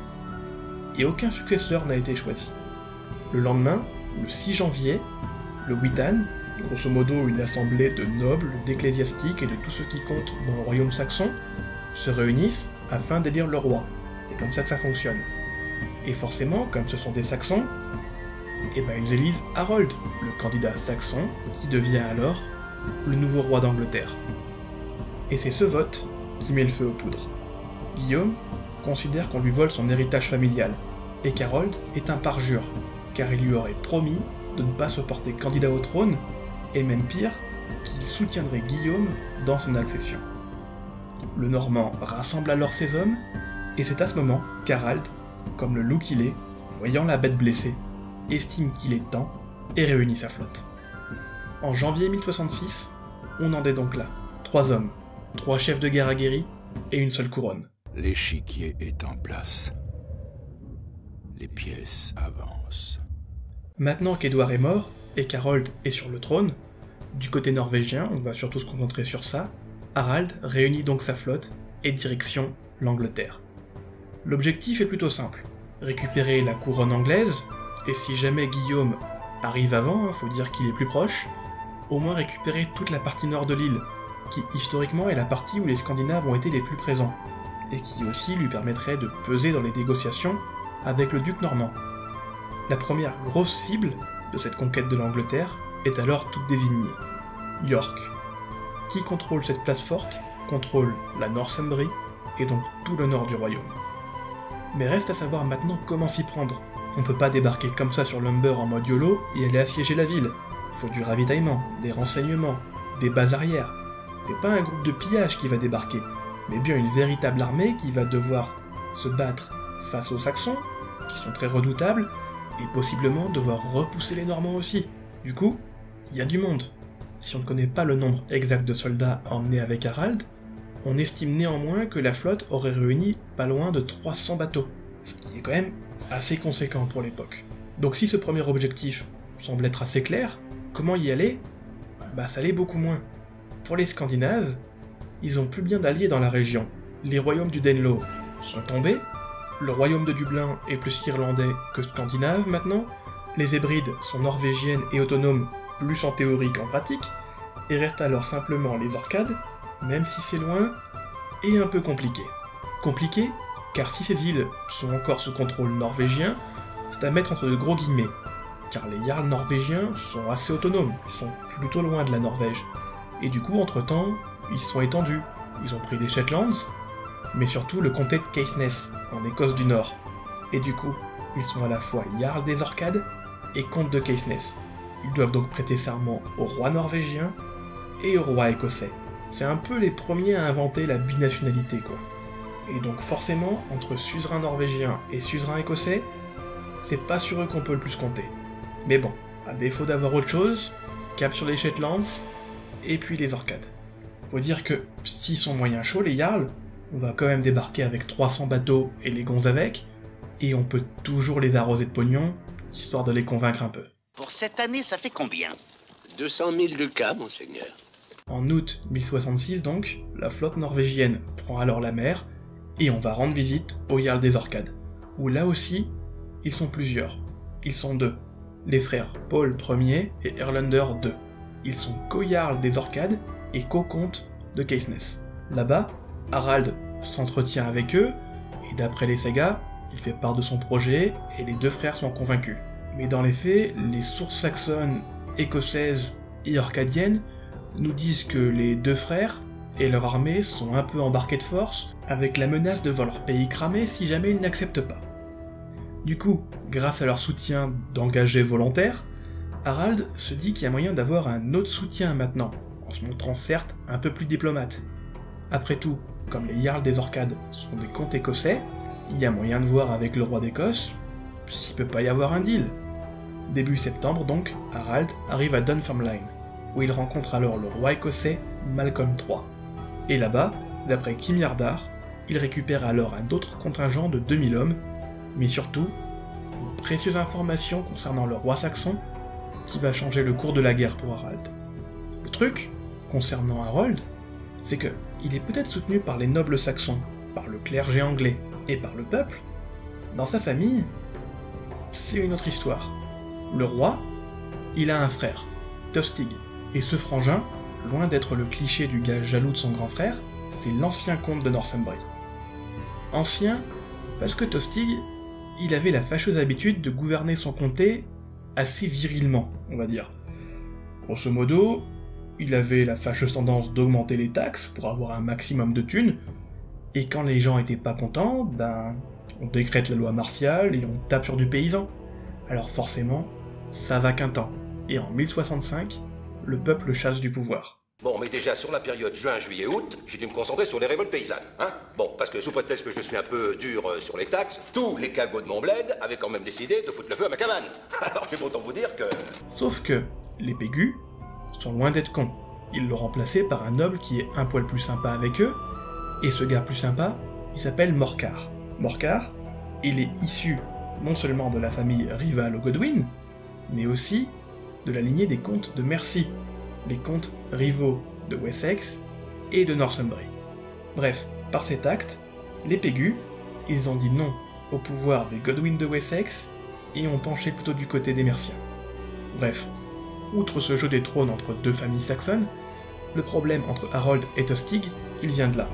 S1: et aucun successeur n'a été choisi. Le lendemain, le 6 janvier, le Witan, grosso modo une assemblée de nobles, d'ecclésiastiques et de tous ceux qui comptent dans le royaume saxon, se réunissent afin d'élire le roi. C'est comme ça que ça fonctionne. Et forcément, comme ce sont des Saxons, ils élisent Harold, le candidat saxon, qui devient alors le nouveau roi d'Angleterre. Et c'est ce vote qui met le feu aux poudres. Guillaume considère qu'on lui vole son héritage familial, et qu'Harold est un parjure, car il lui aurait promis de ne pas se porter candidat au trône, et même pire, qu'il soutiendrait Guillaume dans son accession. Le Normand rassemble alors ses hommes, et c'est à ce moment qu'Harald, comme le loup qu'il est, voyant la bête blessée, estime qu'il est temps et réunit sa flotte. En janvier 1066, on en est donc là. 3 hommes, 3 chefs de guerre aguerris et une seule couronne.
S11: L'échiquier est en place. Les pièces avancent.
S1: Maintenant qu'Édouard est mort et qu'Harold est sur le trône, du côté norvégien, on va surtout se concentrer sur ça, Harald réunit donc sa flotte et direction l'Angleterre. L'objectif est plutôt simple, récupérer la couronne anglaise, et si jamais Guillaume arrive avant, faut dire qu'il est plus proche, au moins récupérer toute la partie nord de l'île, qui historiquement est la partie où les Scandinaves ont été les plus présents, et qui aussi lui permettrait de peser dans les négociations avec le duc normand. La première grosse cible de cette conquête de l'Angleterre est alors toute désignée, York. Qui contrôle cette place forte contrôle la Northumbrie et donc tout le nord du royaume. Mais reste à savoir maintenant comment s'y prendre. On peut pas débarquer comme ça sur l'Humber en mode YOLO et aller assiéger la ville. Faut du ravitaillement, des renseignements, des bases arrières. C'est pas un groupe de pillage qui va débarquer, mais bien une véritable armée qui va devoir se battre face aux Saxons, qui sont très redoutables, et possiblement devoir repousser les Normands aussi. Du coup, il y a du monde. Si on ne connaît pas le nombre exact de soldats emmenés avec Harald, on estime néanmoins que la flotte aurait réuni pas loin de 300 bateaux, ce qui est quand même assez conséquent pour l'époque. Donc si ce premier objectif semble être assez clair, comment y aller? Bah ça l'est beaucoup moins. Pour les Scandinaves, ils ont plus bien d'alliés dans la région. Les royaumes du Danelaw sont tombés, le royaume de Dublin est plus irlandais que scandinave maintenant, les Hébrides sont norvégiennes et autonomes plus en théorie qu'en pratique, et restent alors simplement les Orcades, même si c'est loin, et un peu compliqué. Compliqué, car si ces îles sont encore sous contrôle norvégien, c'est à mettre entre de gros guillemets, car les jarls norvégiens sont assez autonomes, sont plutôt loin de la Norvège, et du coup, entre-temps, ils sont étendus, ils ont pris les Shetlands, mais surtout le comté de Caithness, en Écosse du Nord, et du coup, ils sont à la fois jarls des Orcades et comte de Caithness. Ils doivent donc prêter serment au roi norvégien et au roi écossais. C'est un peu les premiers à inventer la binationalité, quoi. Et donc forcément, entre suzerain norvégien et suzerain écossais, c'est pas sur eux qu'on peut le plus compter. Mais bon, à défaut d'avoir autre chose, cap sur les Shetlands, et puis les Orcades. Faut dire que, s'ils sont moyens chauds, les Jarls, on va quand même débarquer avec 300 bateaux et les gonds avec, et on peut toujours les arroser de pognon, histoire de les convaincre un peu.
S15: Pour cette année, ça fait combien?
S16: 200 000 ducats, monseigneur.
S1: En août 1066 donc, la flotte norvégienne prend alors la mer, et on va rendre visite aux Jarls des Orcades, où là aussi, ils sont plusieurs. Ils sont deux, les frères Paul Ier et Erlander II. Ils sont co-jarls des Orcades et co-comtes de Caithness. Là-bas, Harald s'entretient avec eux, et d'après les sagas, il fait part de son projet, et les deux frères sont convaincus. Mais dans les faits, les sources saxonnes, écossaises et orcadiennes nous disent que les deux frères et leur armée sont un peu embarqués de force, avec la menace de voir leur pays cramer si jamais ils n'acceptent pas. Du coup, grâce à leur soutien d'engagés volontaires, Harald se dit qu'il y a moyen d'avoir un autre soutien maintenant, en se montrant certes un peu plus diplomate. Après tout, comme les Jarls des Orcades sont des comtes écossais, il y a moyen de voir avec le roi d'Écosse s'il peut pas y avoir un deal. Début septembre donc, Harald arrive à Dunfermline, où il rencontre alors le roi écossais Malcolm III. Et là-bas, d'après Kim Yardar, il récupère alors un autre contingent de 2000 hommes, mais surtout, une précieuse information concernant le roi saxon qui va changer le cours de la guerre pour Harald. Le truc, concernant Harold, c'est que il est peut-être soutenu par les nobles saxons, par le clergé anglais et par le peuple. Dans sa famille, c'est une autre histoire. Le roi, il a un frère, Tostig, et ce frangin, loin d'être le cliché du gars jaloux de son grand frère, c'est l'ancien comte de Northumbrie. Ancien, parce que Tostig, il avait la fâcheuse habitude de gouverner son comté assez virilement, on va dire. Grosso modo, il avait la fâcheuse tendance d'augmenter les taxes pour avoir un maximum de thunes, et quand les gens étaient pas contents, ben, on décrète la loi martiale et on tape sur du paysan. Alors forcément, ça va qu'un temps, et en 1065, le peuple chasse du pouvoir.
S3: Bon, mais déjà, sur la période juin, juillet, août, j'ai dû me concentrer sur les révoltes paysannes, hein. Bon, parce que sous prétexte que je suis un peu dur sur les taxes, tous les cagots de mon bled avaient quand même décidé de foutre le feu à ma cabane. Alors, il faut autant vous dire que...
S1: Sauf que, les Pégus sont loin d'être cons. Ils l'ont remplacé par un noble qui est un poil plus sympa avec eux, et ce gars plus sympa, il s'appelle Morcar. Morcar, il est issu non seulement de la famille rivale aux Godwin, mais aussi de la lignée des comtes de Mercie, les comtes rivaux de Wessex et de Northumbrie. Bref, par cet acte, les Pégus, ils ont dit non au pouvoir des Godwin de Wessex et ont penché plutôt du côté des Merciens. Bref, outre ce jeu des trônes entre deux familles saxonnes, le problème entre Harold et Tostig, il vient de là.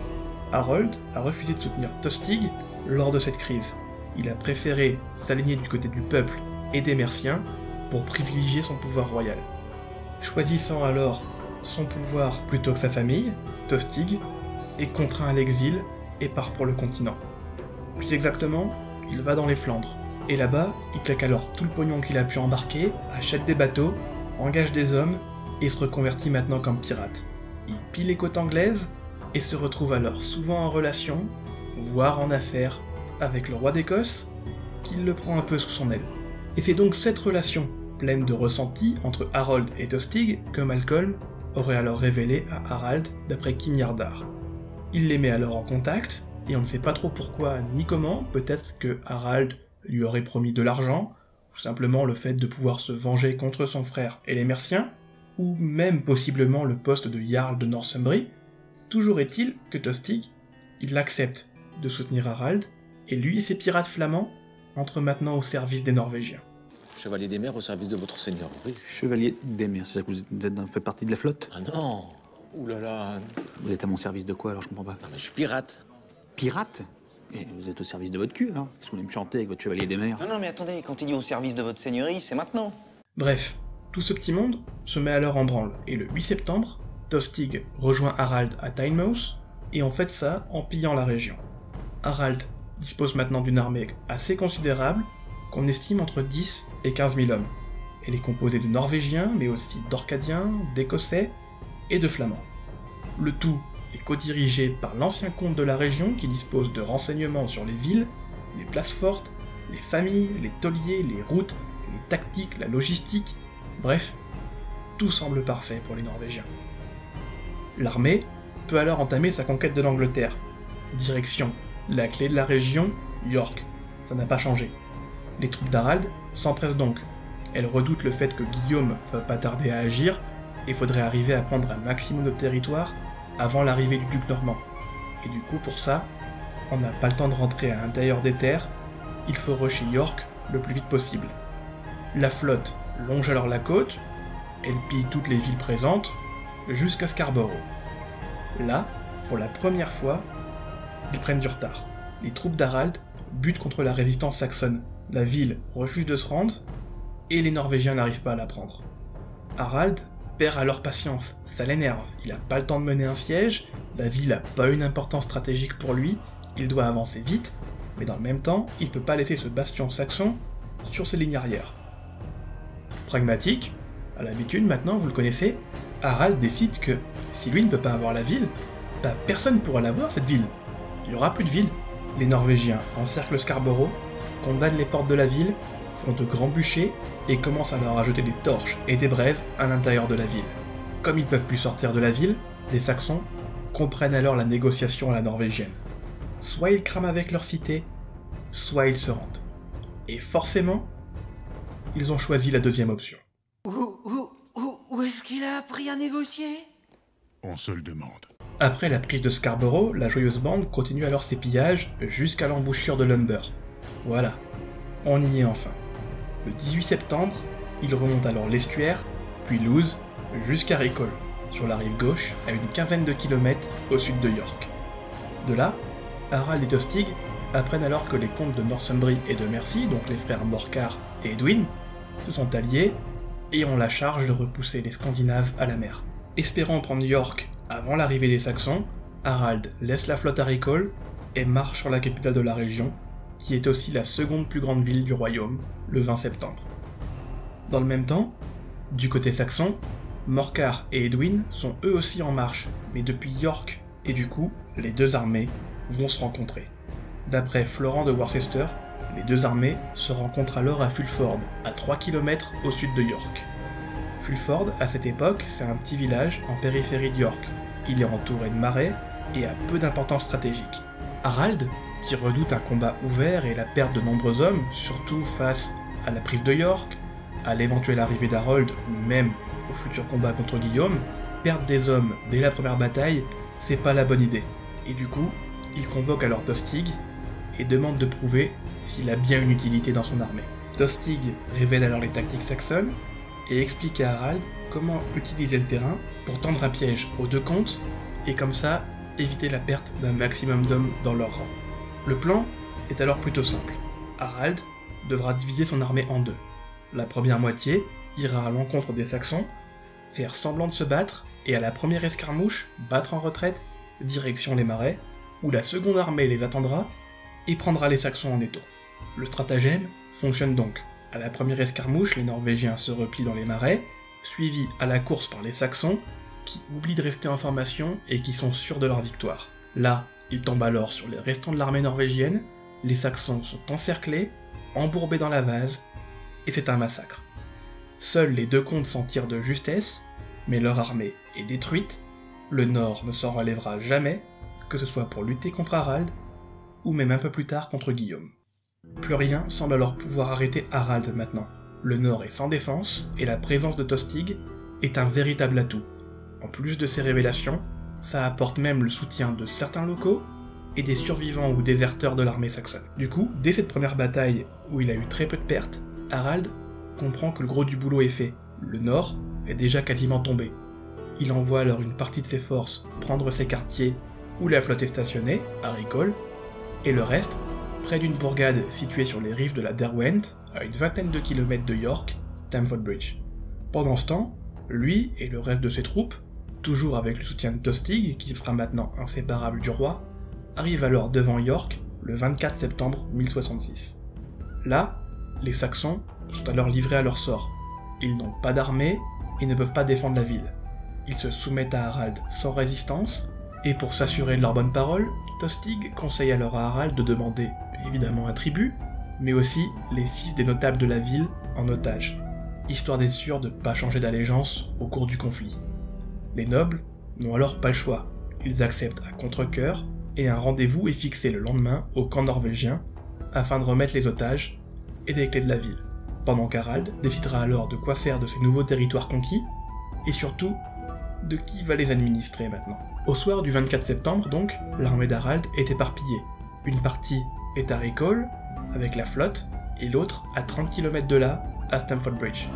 S1: Harold a refusé de soutenir Tostig lors de cette crise. Il a préféré s'aligner du côté du peuple et des Merciens pour privilégier son pouvoir royal. Choisissant alors son pouvoir plutôt que sa famille, Tostig est contraint à l'exil et part pour le continent. Plus exactement, il va dans les Flandres. Et là-bas, il claque alors tout le pognon qu'il a pu embarquer, achète des bateaux, engage des hommes et se reconvertit maintenant comme pirate. Il pille les côtes anglaises et se retrouve alors souvent en relation, voire en affaires, avec le roi d'Écosse, qui le prend un peu sous son aile. Et c'est donc cette relation, pleine de ressentis entre Harold et Tostig, que Malcolm aurait alors révélé à Harald d'après Kim Yardar. Il les met alors en contact, et on ne sait pas trop pourquoi ni comment, peut-être que Harald lui aurait promis de l'argent, ou simplement le fait de pouvoir se venger contre son frère et les Merciens, ou même possiblement le poste de Jarl de Northumbrie. Toujours est-il que Tostig, il accepte de soutenir Harald, et lui et ses pirates flamands entrent maintenant au service des Norvégiens.
S17: Chevalier des mers au service de votre seigneurie.
S18: Chevalier des mers, c'est ça que vous faites partie de la flotte?
S17: Ah non. Ouh là là.
S18: Vous êtes à mon service de quoi alors, je comprends pas?
S17: Non mais je suis pirate.
S18: Pirate? Et vous êtes au service de votre cul alors? Est-ce que vous voulez me chanter avec votre chevalier des mers?
S15: Non, mais attendez, quand il dit au service de votre seigneurie, c'est maintenant.
S1: Bref, tout ce petit monde se met alors en branle, et le 8 septembre, Tostig rejoint Harald à Tynemouth, et en fait ça en pillant la région. Harald dispose maintenant d'une armée assez considérable, qu'on estime entre 10 et 15 000 hommes. Elle est composée de Norvégiens, mais aussi d'Orcadiens, d'Écossais et de Flamands. Le tout est co-dirigé par l'ancien comte de la région qui dispose de renseignements sur les villes, les places fortes, les familles, les tauliers, les routes, les tactiques, la logistique, bref, tout semble parfait pour les Norvégiens. L'armée peut alors entamer sa conquête de l'Angleterre. Direction la clé de la région, York. Ça n'a pas changé. Les troupes d'Harald s'empressent donc. Elles redoutent le fait que Guillaume va pas tarder à agir, et faudrait arriver à prendre un maximum de territoire avant l'arrivée du duc normand. Et du coup, pour ça, on n'a pas le temps de rentrer à l'intérieur des terres, il faut rusher York le plus vite possible. La flotte longe alors la côte, elle pille toutes les villes présentes, jusqu'à Scarborough. Là, pour la première fois, ils prennent du retard. Les troupes d'Harald butent contre la résistance saxonne. La ville refuse de se rendre, et les Norvégiens n'arrivent pas à la prendre. Harald perd alors patience, ça l'énerve, il a pas le temps de mener un siège, la ville a pas une importance stratégique pour lui, il doit avancer vite, mais dans le même temps, il peut pas laisser ce bastion saxon sur ses lignes arrière. Pragmatique, à l'habitude maintenant, vous le connaissez, Harald décide que si lui ne peut pas avoir la ville, bah personne ne pourra l'avoir cette ville. Il y aura plus de ville. Les Norvégiens encerclent Scarborough, condamnent les portes de la ville, font de grands bûchers et commencent alors à jeter des torches et des braises à l'intérieur de la ville. Comme ils peuvent plus sortir de la ville, les Saxons comprennent alors la négociation à la norvégienne. Soit ils crament avec leur cité, soit ils se rendent. Et forcément, ils ont choisi la deuxième option.
S19: Où est-ce qu'il a appris à négocier?
S20: On se le demande.
S1: Après la prise de Scarborough, la joyeuse bande continue alors ses pillages jusqu'à l'embouchure de Lumber. Voilà, on y est enfin. Le 18 septembre, ils remontent alors l'estuaire, puis Lewes, jusqu'à Ricol, sur la rive gauche, à une quinzaine de kilomètres au sud de York. De là, Harald et Tostig apprennent alors que les comtes de Northumbrie et de Mercie, donc les frères Morcar et Edwin, se sont alliés et ont la charge de repousser les Scandinaves à la mer. Espérant prendre York avant l'arrivée des Saxons, Harald laisse la flotte à Ricol et marche sur la capitale de la région, qui est aussi la seconde plus grande ville du royaume, le 20 septembre. Dans le même temps, du côté saxon, Morcar et Edwin sont eux aussi en marche, mais depuis York, et du coup, les deux armées vont se rencontrer. D'après Florent de Worcester, les deux armées se rencontrent alors à Fulford, à 3 km au sud de York. Fulford, à cette époque, c'est un petit village en périphérie de York. Il est entouré de marais et a peu d'importance stratégique. Harald, qui redoute un combat ouvert et la perte de nombreux hommes, surtout face à la prise de York, à l'éventuelle arrivée d'Harold ou même au futur combat contre Guillaume, perdre des hommes dès la première bataille, c'est pas la bonne idée. Et du coup, il convoque alors Tostig, et demande de prouver s'il a bien une utilité dans son armée. Tostig révèle alors les tactiques saxonnes et explique à Harald comment utiliser le terrain pour tendre un piège aux deux comtes et comme ça éviter la perte d'un maximum d'hommes dans leur rang. Le plan est alors plutôt simple. Harald devra diviser son armée en deux. La première moitié ira à l'encontre des Saxons, faire semblant de se battre et à la première escarmouche battre en retraite, direction les marais, où la seconde armée les attendra et prendra les Saxons en étau. Le stratagème fonctionne donc. À la première escarmouche, les Norvégiens se replient dans les marais, suivis à la course par les Saxons, qui oublient de rester en formation et qui sont sûrs de leur victoire. Là, ils tombent alors sur les restants de l'armée norvégienne, les Saxons sont encerclés, embourbés dans la vase, et c'est un massacre. Seuls les deux comtes s'en tirent de justesse, mais leur armée est détruite, le Nord ne s'en relèvera jamais, que ce soit pour lutter contre Harald, ou même un peu plus tard contre Guillaume. Plus rien semble alors pouvoir arrêter Harald maintenant. Le Nord est sans défense, et la présence de Tostig est un véritable atout. En plus de ces révélations, ça apporte même le soutien de certains locaux, et des survivants ou déserteurs de l'armée saxonne. Du coup, dès cette première bataille, où il a eu très peu de pertes, Harald comprend que le gros du boulot est fait. Le Nord est déjà quasiment tombé. Il envoie alors une partie de ses forces prendre ses quartiers où la flotte est stationnée, à Ricol, et le reste, près d'une bourgade située sur les rives de la Derwent, à une vingtaine de kilomètres de York, Stamford Bridge. Pendant ce temps, lui et le reste de ses troupes, toujours avec le soutien de Tostig, qui sera maintenant inséparable du roi, arrivent alors devant York le 24 septembre 1066. Là, les Saxons sont alors livrés à leur sort. Ils n'ont pas d'armée et ne peuvent pas défendre la ville. Ils se soumettent à Harald sans résistance, et pour s'assurer de leur bonne parole, Tostig conseille alors à Harald de demander évidemment un tribut, mais aussi les fils des notables de la ville en otage, histoire d'être sûr de ne pas changer d'allégeance au cours du conflit. Les nobles n'ont alors pas le choix, ils acceptent à contre-cœur, et un rendez-vous est fixé le lendemain au camp norvégien afin de remettre les otages et les clés de la ville, pendant qu'Harald décidera alors de quoi faire de ces nouveaux territoires conquis, et surtout, de qui va les administrer maintenant. Au soir du 24 septembre donc, l'armée d'Harald est éparpillée. Une partie est à Ricol, avec la flotte, et l'autre à 30 km de là, à Stamford Bridge.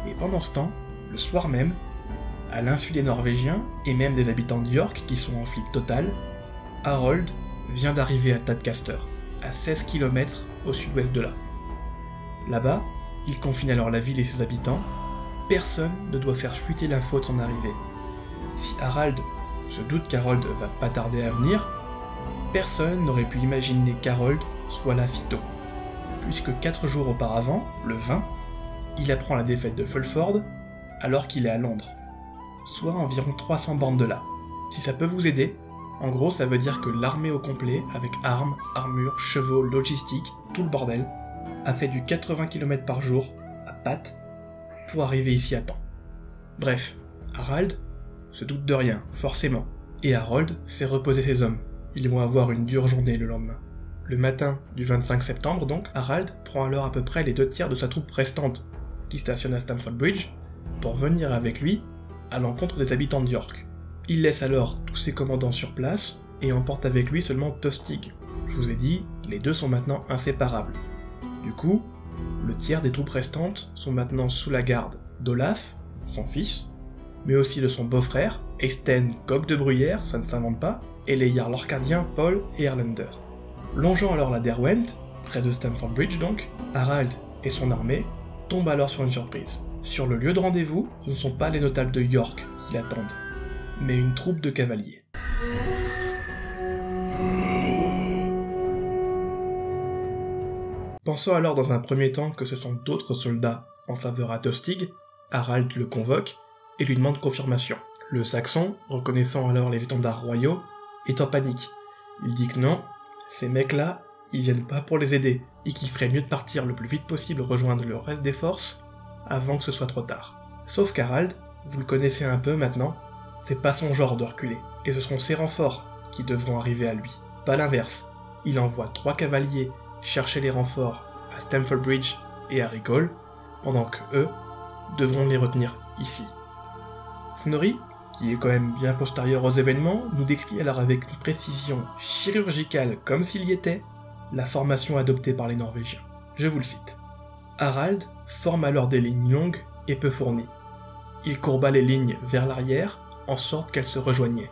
S1: Et pendant ce temps, le soir même, à l'insu des Norvégiens, et même des habitants de York qui sont en flip total, Harold vient d'arriver à Tadcaster, à 16 km au sud-ouest de là. Là-bas, il confine alors la ville et ses habitants. Personne ne doit faire fuiter l'info de son arrivée. Si Harald se doute qu'Harold va pas tarder à venir, personne n'aurait pu imaginer qu'Harold soit là si tôt, puisque 4 jours auparavant, le 20, il apprend la défaite de Fulford alors qu'il est à Londres, soit environ 300 bornes de là. Si ça peut vous aider, en gros ça veut dire que l'armée au complet, avec armes, armures, chevaux, logistique, tout le bordel, a fait du 80 km par jour, à pattes, pour arriver ici à temps. Bref, Harald se doute de rien, forcément, et Harold fait reposer ses hommes. Ils vont avoir une dure journée le lendemain. Le matin du 25 septembre donc, Harald prend alors à peu près les 2/3 de sa troupe restante, qui stationne à Stamford Bridge, pour venir avec lui à l'encontre des habitants de York. Il laisse alors tous ses commandants sur place, et emporte avec lui seulement Tostig. Je vous ai dit, les deux sont maintenant inséparables. Du coup, le tiers des troupes restantes sont maintenant sous la garde d'Olaf, son fils, mais aussi de son beau-frère, Eystein Coq de Bruyère, ça ne s'invente pas, et les Jarls Orcadiens Paul et Erlander. Longeant alors la Derwent, près de Stamford Bridge donc, Harald et son armée tombent alors sur une surprise. Sur le lieu de rendez-vous, ce ne sont pas les notables de York qui l'attendent, mais une troupe de cavaliers. Pensant alors dans un premier temps que ce sont d'autres soldats en faveur à Tostig, Harald le convoque et lui demande confirmation. Le Saxon, reconnaissant alors les étendards royaux, est en panique. Il dit que non, ces mecs-là, ils viennent pas pour les aider, et qu'il ferait mieux de partir le plus vite possible rejoindre le reste des forces, avant que ce soit trop tard. Sauf qu'Harald, vous le connaissez un peu maintenant, c'est pas son genre de reculer, et ce seront ses renforts qui devront arriver à lui. Pas l'inverse. Il envoie 3 cavaliers chercher les renforts à Stamford Bridge et à Ricol, pendant que eux devront les retenir ici. Snorri, qui est quand même bien postérieur aux événements, nous décrit alors avec une précision chirurgicale comme s'il y était, la formation adoptée par les Norvégiens. Je vous le cite. Harald forme alors des lignes longues et peu fournies. Il courba les lignes vers l'arrière en sorte qu'elles se rejoignaient.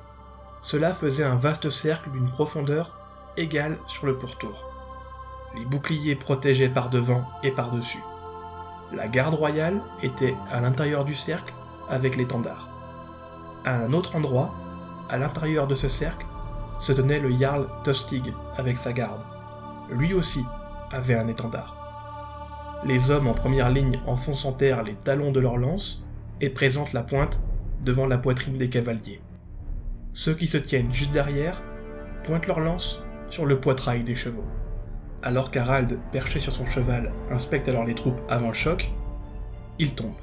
S1: Cela faisait un vaste cercle d'une profondeur égale sur le pourtour. Les boucliers protégeaient par devant et par dessus. La garde royale était à l'intérieur du cercle avec l'étendard. À un autre endroit, à l'intérieur de ce cercle, se tenait le Jarl Tostig avec sa garde. Lui aussi avait un étendard. Les hommes en première ligne enfoncent en terre les talons de leurs lances et présentent la pointe devant la poitrine des cavaliers. Ceux qui se tiennent juste derrière pointent leurs lances sur le poitrail des chevaux. Alors qu'Harald, perché sur son cheval, inspecte alors les troupes avant le choc, il tombe.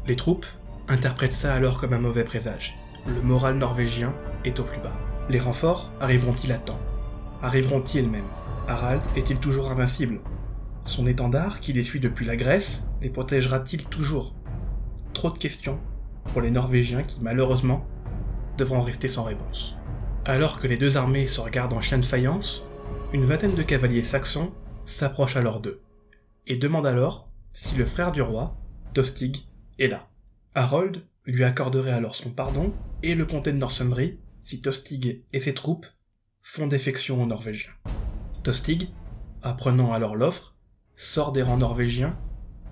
S1: Les troupes interprètent ça alors comme un mauvais présage. Le moral norvégien est au plus bas. Les renforts arriveront-ils à temps? Arriveront-ils même? Harald est-il toujours invincible? Son étendard, qui les suit depuis la Grèce, les protégera-t-il toujours? Trop de questions pour les Norvégiens qui, malheureusement, devront rester sans réponse. Alors que les deux armées se regardent en chien de faïence, une vingtaine de cavaliers saxons s'approchent alors d'eux, et demandent alors si le frère du roi, Tostig, est là. Harold lui accorderait alors son pardon et le comté de Northumbrie si Tostig et ses troupes font défection aux Norvégiens. Tostig, apprenant alors l'offre, sort des rangs norvégiens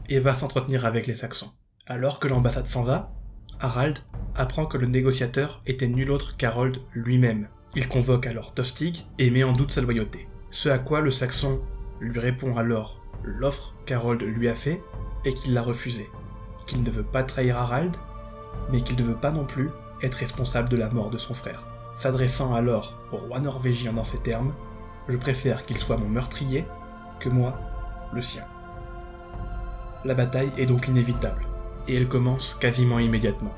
S1: et va s'entretenir avec les Saxons. Alors que l'ambassade s'en va, Harald apprend que le négociateur était nul autre qu'Harold lui-même. Il convoque alors Tostig et met en doute sa loyauté. Ce à quoi le Saxon lui répond alors l'offre qu'Harold lui a fait et qu'il l'a refusée. Qu'il ne veut pas trahir Harald, mais qu'il ne veut pas non plus être responsable de la mort de son frère. S'adressant alors au roi norvégien dans ces termes, je préfère qu'il soit mon meurtrier que moi, le sien. La bataille est donc inévitable, et elle commence quasiment immédiatement.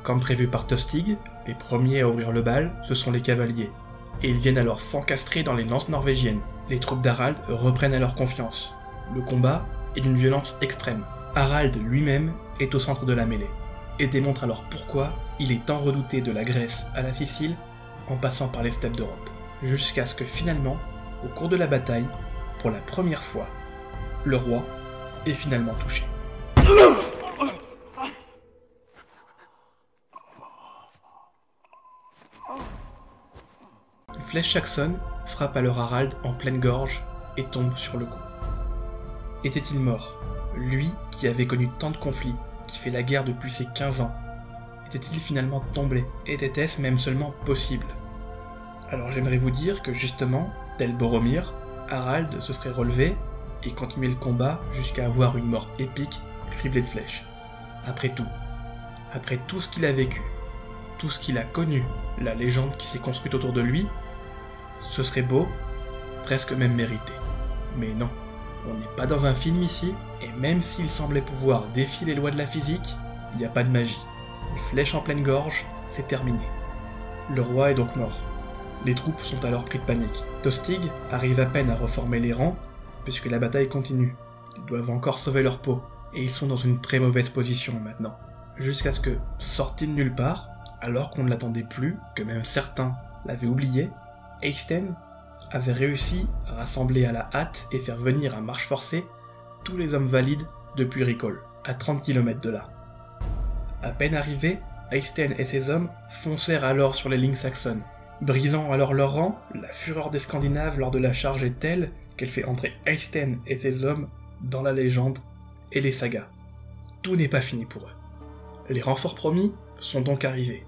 S1: Comme prévu par Tostig, les premiers à ouvrir le bal, ce sont les cavaliers, et ils viennent alors s'encastrer dans les lances norvégiennes. Les troupes d'Harald reprennent alors confiance. Le combat est d'une violence extrême. Harald lui-même est au centre de la mêlée, et démontre alors pourquoi il est tant redouté de la Grèce à la Sicile, en passant par les steppes d'Europe. Jusqu'à ce que finalement, au cours de la bataille, pour la première fois, le roi est finalement touché. Une flèche saxonne frappe alors Harald en pleine gorge et tombe sur le cou. Était-il mort? Lui qui avait connu tant de conflits, qui fait la guerre depuis ses 15 ans, était-il finalement tombé? Était-ce même seulement possible? Alors j'aimerais vous dire que justement, tel Boromir, Harald se serait relevé et continué le combat jusqu'à avoir une mort épique, criblée de flèches. Après tout ce qu'il a vécu, tout ce qu'il a connu, la légende qui s'est construite autour de lui, ce serait beau, presque même mérité. Mais non, on n'est pas dans un film ici, et même s'il semblait pouvoir défier les lois de la physique, il n'y a pas de magie. Une flèche en pleine gorge, c'est terminé. Le roi est donc mort. Les troupes sont alors pris de panique. Tostig arrive à peine à reformer les rangs, puisque la bataille continue. Ils doivent encore sauver leur peau, et ils sont dans une très mauvaise position maintenant. Jusqu'à ce que, sorti de nulle part, alors qu'on ne l'attendait plus, que même certains l'avaient oublié, Eystein avait réussi à rassembler à la hâte et faire venir à marche forcée tous les hommes valides depuis Ricol, à 30 km de là. À peine arrivés, Eystein et ses hommes foncèrent alors sur les lignes saxonnes. Brisant alors leur rang, la fureur des Scandinaves lors de la charge est telle qu'elle fait entrer Eystein et ses hommes dans la légende et les sagas. Tout n'est pas fini pour eux. Les renforts promis sont donc arrivés.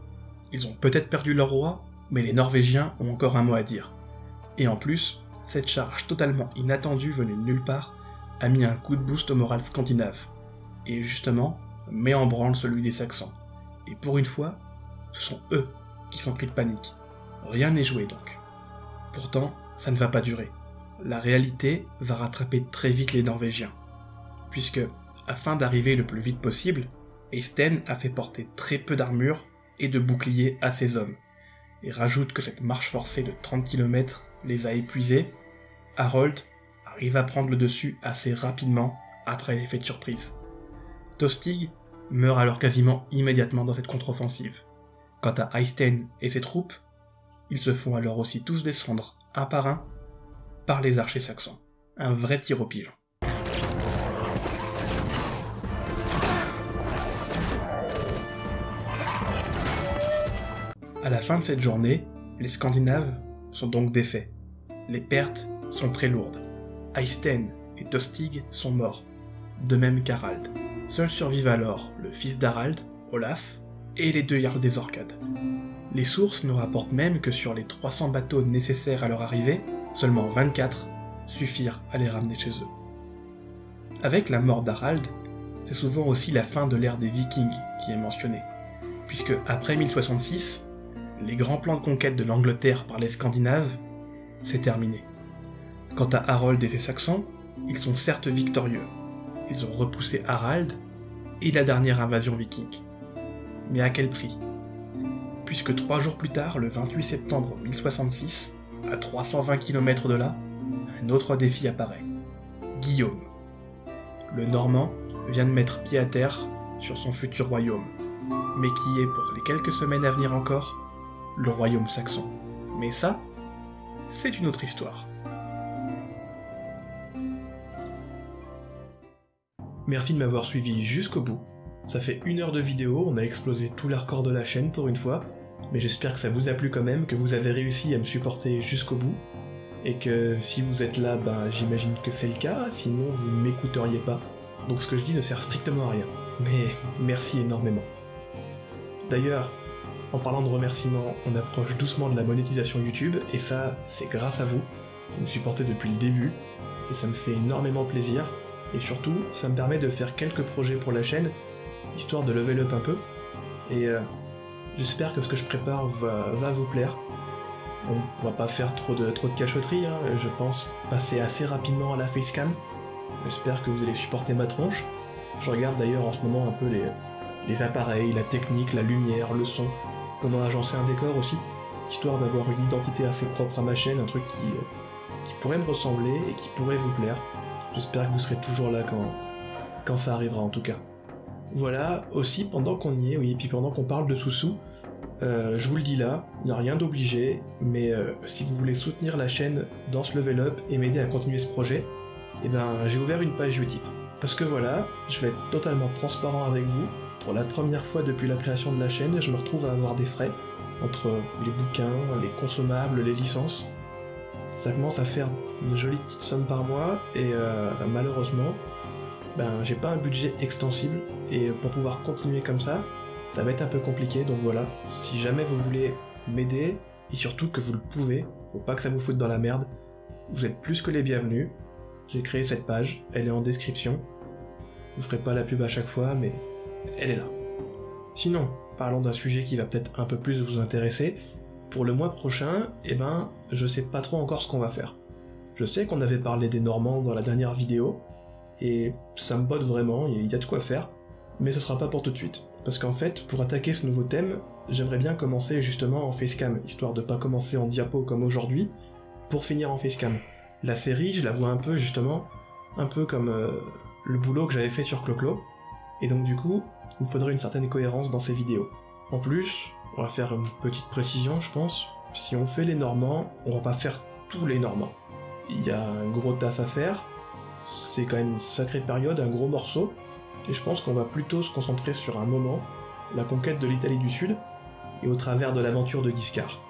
S1: Ils ont peut-être perdu leur roi, mais les Norvégiens ont encore un mot à dire. Et en plus, cette charge totalement inattendue venue de nulle part a mis un coup de boost au moral scandinave, et justement, met en branle celui des Saxons. Et pour une fois, ce sont eux qui sont pris de panique. Rien n'est joué donc. Pourtant, ça ne va pas durer. La réalité va rattraper très vite les Norvégiens, puisque, afin d'arriver le plus vite possible, Eystein a fait porter très peu d'armure et de boucliers à ses hommes, et rajoute que cette marche forcée de 30 km les a épuisés. Harold arrive à prendre le dessus assez rapidement après l'effet de surprise. Tostig meurt alors quasiment immédiatement dans cette contre-offensive. Quant à Eystein et ses troupes, ils se font alors aussi tous descendre, un par un, par les archers saxons. Un vrai tir au pigeon. À la fin de cette journée, les Scandinaves sont donc défaits. Les pertes sont très lourdes. Eystein et Tostig sont morts, de même qu'Harald. Seuls survivent alors le fils d'Harald, Olaf, et les 2 Jarls des Orcades. Les sources nous rapportent même que sur les 300 bateaux nécessaires à leur arrivée, seulement 24 suffirent à les ramener chez eux. Avec la mort d'Harald, c'est souvent aussi la fin de l'ère des Vikings qui est mentionnée, puisque après 1066, les grands plans de conquête de l'Angleterre par les Scandinaves, c'est terminé. Quant à Harold et ses Saxons, ils sont certes victorieux. Ils ont repoussé Harald et la dernière invasion viking. Mais à quel prix? Puisque 3 jours plus tard, le 28 septembre 1066, à 320 km de là, un autre défi apparaît. Guillaume. Le Normand vient de mettre pied à terre sur son futur royaume, mais qui est pour les quelques semaines à venir encore, le royaume saxon. Mais ça, c'est une autre histoire. Merci de m'avoir suivi jusqu'au bout. Ça fait 1 heure de vidéo, on a explosé tous les records de la chaîne pour une fois, mais j'espère que ça vous a plu quand même, que vous avez réussi à me supporter jusqu'au bout, et que si vous êtes là, j'imagine que c'est le cas, sinon vous ne m'écouteriez pas. Donc ce que je dis ne sert strictement à rien, mais merci énormément. D'ailleurs, en parlant de remerciements, on approche doucement de la monétisation YouTube, et ça, c'est grâce à vous. Vous me supportez depuis le début, et ça me fait énormément plaisir, et surtout, ça me permet de faire quelques projets pour la chaîne, histoire de level up un peu, et j'espère que ce que je prépare va vous plaire. Bon, on va pas faire trop de cachotterie, hein. Je pense passer assez rapidement à la facecam. J'espère que vous allez supporter ma tronche. Je regarde d'ailleurs en ce moment un peu les appareils, la technique, la lumière, le son, comment agencer un décor aussi, histoire d'avoir une identité assez propre à ma chaîne, un truc qui pourrait me ressembler et qui pourrait vous plaire. J'espère que vous serez toujours là quand ça arrivera en tout cas. Voilà, aussi pendant qu'on y est, oui, et puis pendant qu'on parle de sous-sous, je vous le dis là, il n'y a rien d'obligé, mais si vous voulez soutenir la chaîne dans ce level up et m'aider à continuer ce projet, eh ben j'ai ouvert une page Utip. Parce que voilà, je vais être totalement transparent avec vous, pour la première fois depuis la création de la chaîne, je me retrouve à avoir des frais, entre les bouquins, les consommables, les licences. Ça commence à faire une jolie petite somme par mois, et malheureusement, j'ai pas un budget extensible, et pour pouvoir continuer comme ça va être un peu compliqué, donc voilà, si jamais vous voulez m'aider, et surtout que vous le pouvez, faut pas que ça vous foute dans la merde, vous êtes plus que les bienvenus, j'ai créé cette page, elle est en description, je vous ferai pas la pub à chaque fois, mais elle est là. Sinon, parlons d'un sujet qui va peut-être un peu plus vous intéresser, pour le mois prochain, je sais pas trop encore ce qu'on va faire. Je sais qu'on avait parlé des Normands dans la dernière vidéo, et ça me botte vraiment, il y a de quoi faire, mais ce sera pas pour tout de suite. Parce qu'en fait, pour attaquer ce nouveau thème, j'aimerais bien commencer justement en facecam, histoire de pas commencer en diapo comme aujourd'hui, pour finir en facecam. La série, je la vois un peu justement, un peu comme le boulot que j'avais fait sur Clo-Clo, et donc du coup, il me faudrait une certaine cohérence dans ces vidéos. En plus, on va faire une petite précision, je pense, si on fait les Normands, on va pas faire tous les Normands. Il y a un gros taf à faire, c'est quand même une sacrée période, un gros morceau, et je pense qu'on va plutôt se concentrer sur un moment, la conquête de l'Italie du Sud, et au travers de l'aventure de Guiscard.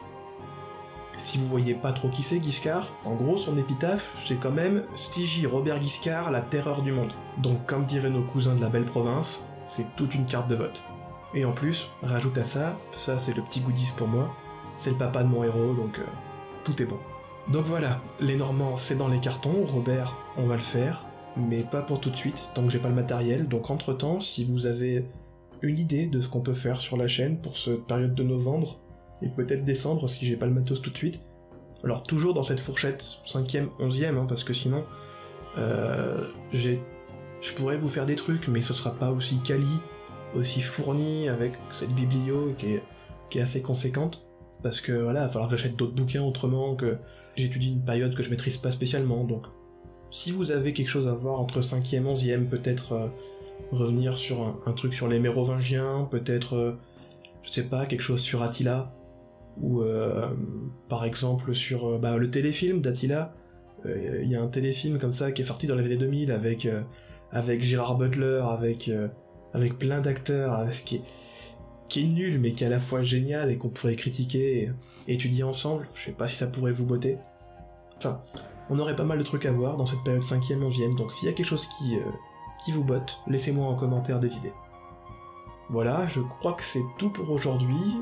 S1: Si vous voyez pas trop qui c'est Guiscard, en gros son épitaphe, c'est quand même Stygie Robert Guiscard, la terreur du monde. Donc comme diraient nos cousins de la belle province, c'est toute une carte de vote. Et en plus, rajoute à ça c'est le petit goodies pour moi, c'est le papa de mon héros, donc tout est bon. Donc voilà, les Normands c'est dans les cartons, Robert on va le faire, mais pas pour tout de suite, tant que j'ai pas le matériel, donc entre temps, si vous avez une idée de ce qu'on peut faire sur la chaîne pour cette période de novembre, et peut-être décembre si j'ai pas le matos tout de suite, alors toujours dans cette fourchette 5e, 11e, parce que sinon, je pourrais vous faire des trucs, mais ce sera pas aussi quali, aussi fourni avec cette biblio qui est assez conséquente, parce que voilà, il va falloir que j'achète d'autres bouquins autrement, que j'étudie une période que je maîtrise pas spécialement, donc si vous avez quelque chose à voir entre 5e, 11e, peut-être revenir sur un truc sur les Mérovingiens, peut-être, je sais pas, quelque chose sur Attila, ou par exemple sur le téléfilm d'Attila, Il y a un téléfilm comme ça qui est sorti dans les années 2000 avec Gerard Butler, avec plein d'acteurs, qui est nul mais qui est à la fois génial et qu'on pourrait critiquer et étudier ensemble. Je sais pas si ça pourrait vous botter. Enfin, on aurait pas mal de trucs à voir dans cette période 5e, 11e, donc s'il y a quelque chose qui vous botte, laissez-moi en commentaire des idées. Voilà, je crois que c'est tout pour aujourd'hui.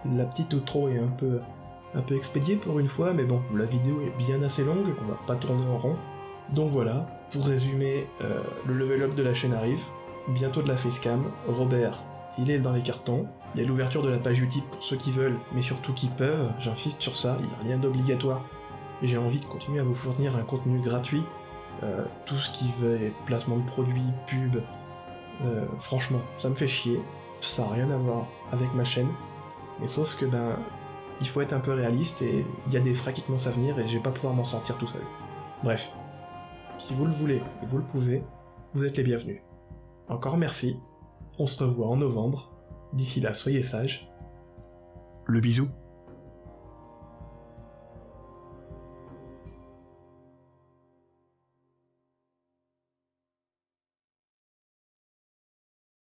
S1: La petite outro est un peu expédiée pour une fois, mais bon, la vidéo est bien assez longue, on va pas tourner en rond. Donc voilà, pour résumer, le level up de la chaîne arrive, bientôt de la facecam, Robert, il est dans les cartons, il y a l'ouverture de la page Utip pour ceux qui veulent, mais surtout qui peuvent, j'insiste sur ça, il n'y a rien d'obligatoire. J'ai envie de continuer à vous fournir un contenu gratuit, tout ce qui veut être placement de produits, pub, franchement, ça me fait chier, ça n'a rien à voir avec ma chaîne, mais sauf que il faut être un peu réaliste et il y a des frais qui commencent à venir et je vais pas pouvoir m'en sortir tout seul. Bref, si vous le voulez et vous le pouvez, vous êtes les bienvenus. Encore merci, on se revoit en novembre, d'ici là soyez sages, le bisou.